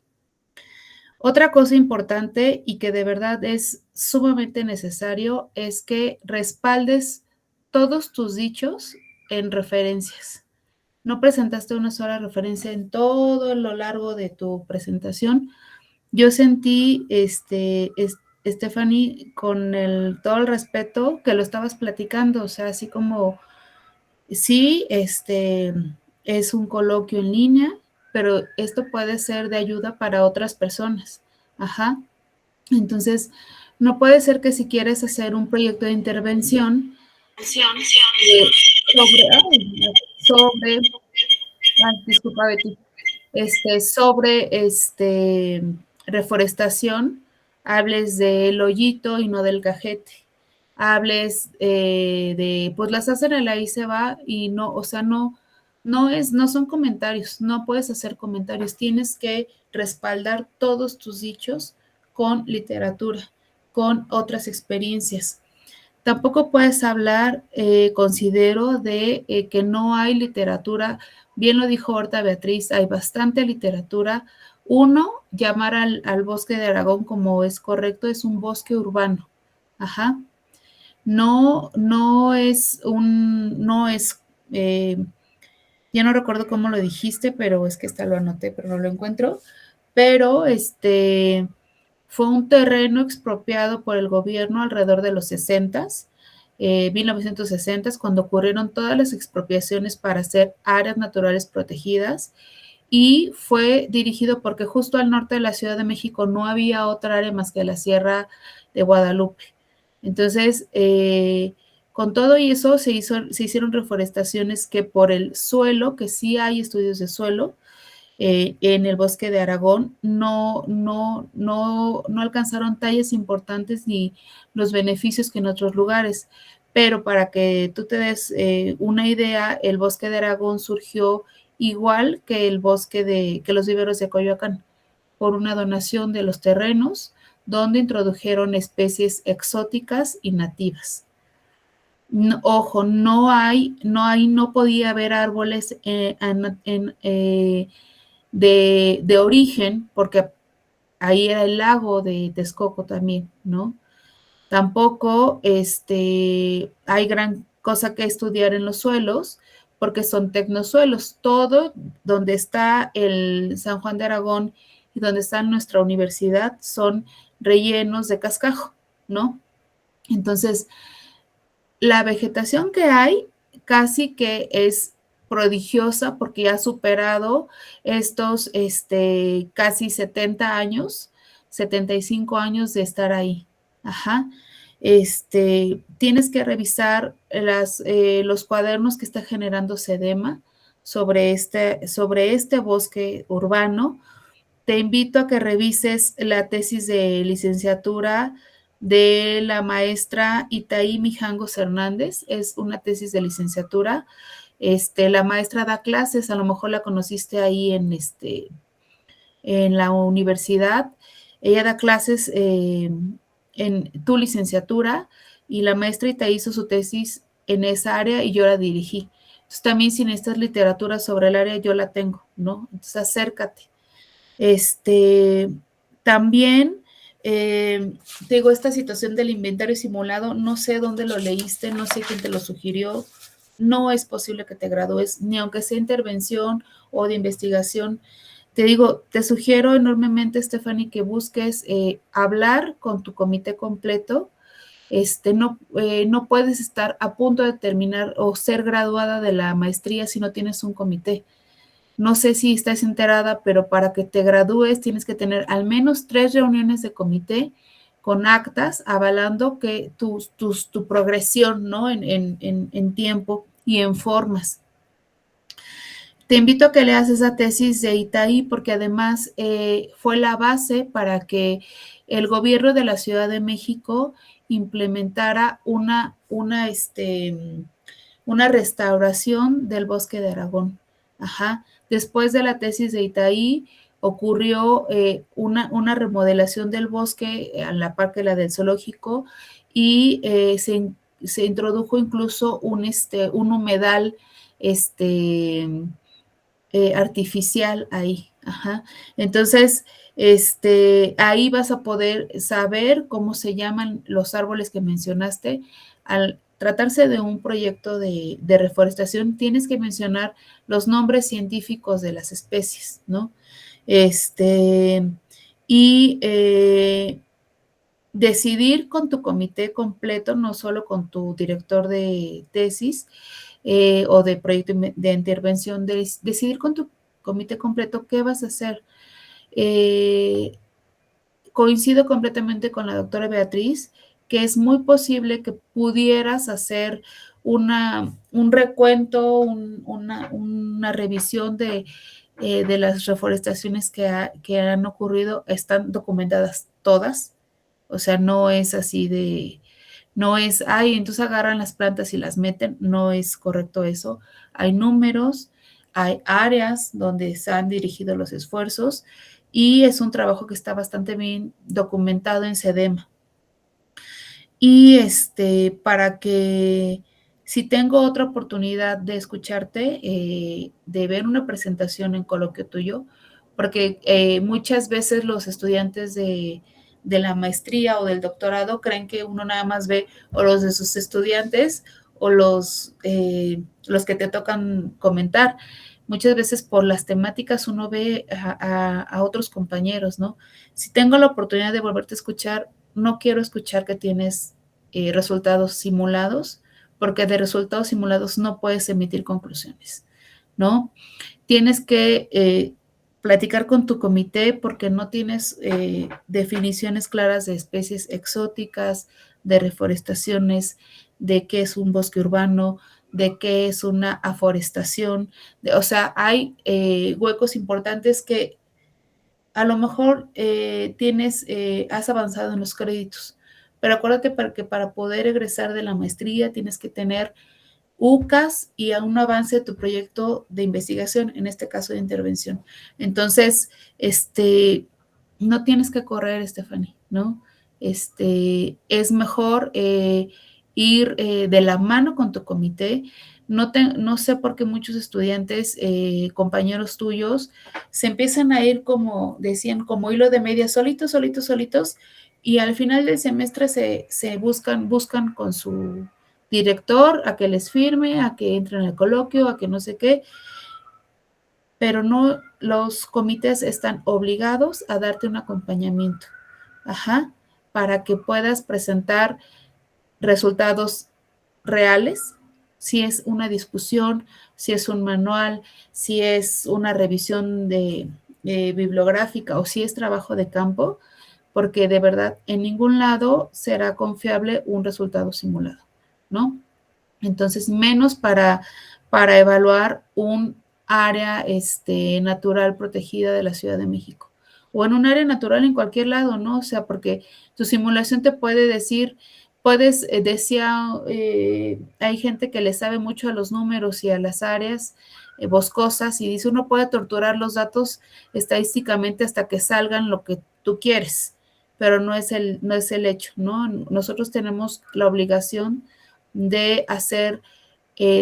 Otra cosa importante y que de verdad es sumamente necesario es que respaldes todos tus dichos en referencias. No presentaste una sola referencia en todo lo largo de tu presentación. Yo sentí, Stephanie, con todo el respeto que lo estabas platicando, o sea, así como, sí, es un coloquio en línea, pero esto puede ser de ayuda para otras personas. Ajá. Entonces, no puede ser que si quieres hacer un proyecto de intervención sobre reforestación, hables del hoyito y no del cajete. Hables pues las hacen a la y se va y no, o sea, no son comentarios, no puedes hacer comentarios, tienes que respaldar todos tus dichos con literatura, con otras experiencias. Tampoco puedes hablar, considero, de que no hay literatura. Bien lo dijo ahorita Beatriz, hay bastante literatura. Uno, llamar al bosque de Aragón como es correcto, es un bosque urbano. Ajá. No es ya no recuerdo cómo lo dijiste, pero es que lo anoté, pero no lo encuentro. Pero fue un terreno expropiado por el gobierno alrededor de los 60s, 1960s, cuando ocurrieron todas las expropiaciones para hacer áreas naturales protegidas, y fue dirigido porque justo al norte de la Ciudad de México no había otra área más que la Sierra de Guadalupe. Entonces, con todo eso se hicieron reforestaciones que por el suelo, que sí hay estudios de suelo, en el bosque de Aragón, no alcanzaron tallas importantes ni los beneficios que en otros lugares. Pero para que tú te des una idea, el bosque de Aragón surgió igual que que los viveros de Coyoacán, por una donación de los terrenos, donde introdujeron especies exóticas y nativas. No, ojo, no podía haber árboles de origen, porque ahí era el lago de Texcoco también, ¿no? Tampoco hay gran cosa que estudiar en los suelos, porque son tecnosuelos. Todo donde está el San Juan de Aragón y donde está nuestra universidad son rellenos de cascajo, ¿no? Entonces, la vegetación que hay casi que es prodigiosa porque ha superado estos casi 70 años, 75 años de estar ahí. Ajá. Tienes que revisar los cuadernos que está generando SEDEMA sobre este bosque urbano. Te invito a que revises la tesis de licenciatura de la maestra Itaí Mijangos Hernández. Es una tesis de licenciatura. La maestra da clases, a lo mejor la conociste ahí en la universidad. Ella da clases en tu licenciatura y la maestra Itaí hizo su tesis en esa área y yo la dirigí. Entonces, también si necesitas literatura sobre el área, yo la tengo, ¿no? Entonces, acércate. También, te digo, esta situación del inventario simulado, no sé dónde lo leíste, no sé quién te lo sugirió, no es posible que te gradúes, ni aunque sea intervención o de investigación. Te digo, te sugiero enormemente, Stephanie, que busques hablar con tu comité completo. No puedes estar a punto de terminar o ser graduada de la maestría si no tienes un comité. No sé si estás enterada, pero para que te gradúes tienes que tener al menos 3 reuniones de comité con actas avalando que tu progresión, ¿no? En tiempo y en formas. Te invito a que leas esa tesis de Itaí porque además fue la base para que el gobierno de la Ciudad de México implementara una restauración del bosque de Aragón. Ajá. Después de la tesis de Itaí ocurrió una remodelación del bosque a la par que la del zoológico y se introdujo incluso un humedal artificial ahí. Ajá. Entonces, ahí vas a poder saber cómo se llaman los árboles que mencionaste. Al tratarse de un proyecto de reforestación, tienes que mencionar los nombres científicos de las especies, ¿no? Y decidir con tu comité completo, no solo con tu director de tesis o de proyecto de intervención, decidir con tu comité completo qué vas a hacer. Coincido completamente con la doctora Beatriz, que es muy posible que pudieras hacer un recuento, una revisión de las reforestaciones que han ocurrido. Están documentadas todas, o sea, no es así no es, ay, entonces agarran las plantas y las meten, no es correcto eso. Hay números, hay áreas donde se han dirigido los esfuerzos y es un trabajo que está bastante bien documentado en SEDEMA. Y para que si tengo otra oportunidad de escucharte, de ver una presentación en coloquio tuyo, porque muchas veces los estudiantes de la maestría o del doctorado creen que uno nada más ve o los de sus estudiantes o los que te tocan comentar. Muchas veces por las temáticas uno ve a otros compañeros, ¿no? Si tengo la oportunidad de volverte a escuchar, no quiero escuchar que tienes resultados simulados, porque de resultados simulados no puedes emitir conclusiones, ¿no? Tienes que platicar con tu comité porque no tienes definiciones claras de especies exóticas, de reforestaciones, de qué es un bosque urbano, de qué es una aforestación. O sea, hay huecos importantes que a lo mejor has avanzado en los créditos, pero acuérdate que para poder egresar de la maestría tienes que tener UCAS y a un avance de tu proyecto de investigación, en este caso de intervención. Entonces, no tienes que correr, Stephanie, ¿no? Es mejor ir de la mano con tu comité. No sé por qué muchos estudiantes, compañeros tuyos, se empiezan a ir como, decían, como hilo de media, solitos, y al final del semestre se buscan con su director a que les firme, a que entren al coloquio, a que no sé qué, pero no, los comités están obligados a darte un acompañamiento, para que puedas presentar resultados reales, si es una discusión, si es un manual, si es una revisión bibliográfica o si es trabajo de campo, porque de verdad en ningún lado será confiable un resultado simulado, ¿no? Entonces, menos para evaluar un área natural protegida de la Ciudad de México o en un área natural en cualquier lado, ¿no? O sea, porque tu simulación te puede decir, hay gente que le sabe mucho a los números y a las áreas boscosas y dice, uno puede torturar los datos estadísticamente hasta que salgan lo que tú quieres, pero no es el hecho, ¿no? Nosotros tenemos la obligación de hacer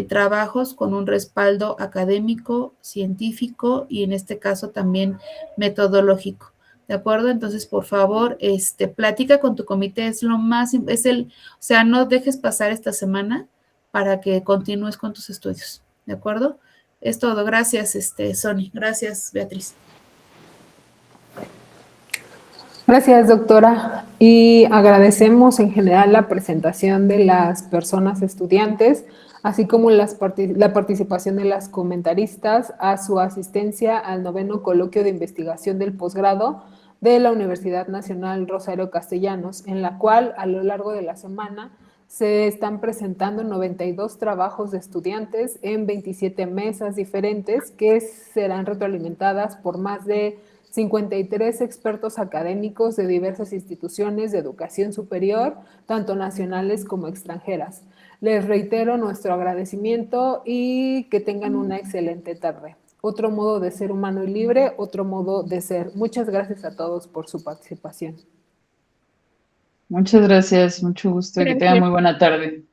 trabajos con un respaldo académico, científico y en este caso también metodológico. ¿De acuerdo? Entonces, por favor, platica con tu comité, o sea, no dejes pasar esta semana para que continúes con tus estudios. ¿De acuerdo? Es todo. Gracias, Sony. Gracias, Beatriz. Gracias, doctora. Y agradecemos en general la presentación de las personas estudiantes, así como la participación de las comentaristas, a su asistencia al 9º Coloquio de Investigación del Posgrado de la Universidad Nacional Rosario Castellanos, en la cual a lo largo de la semana se están presentando 92 trabajos de estudiantes en 27 mesas diferentes que serán retroalimentadas por más de 53 expertos académicos de diversas instituciones de educación superior, tanto nacionales como extranjeras. Les reitero nuestro agradecimiento y que tengan una excelente tarde. Otro modo de ser humano y libre, otro modo de ser. Muchas gracias a todos por su participación. Muchas gracias, mucho gusto. Que tengan muy buena tarde.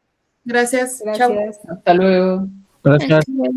Gracias. Gracias. Hasta luego. Gracias. Hasta luego.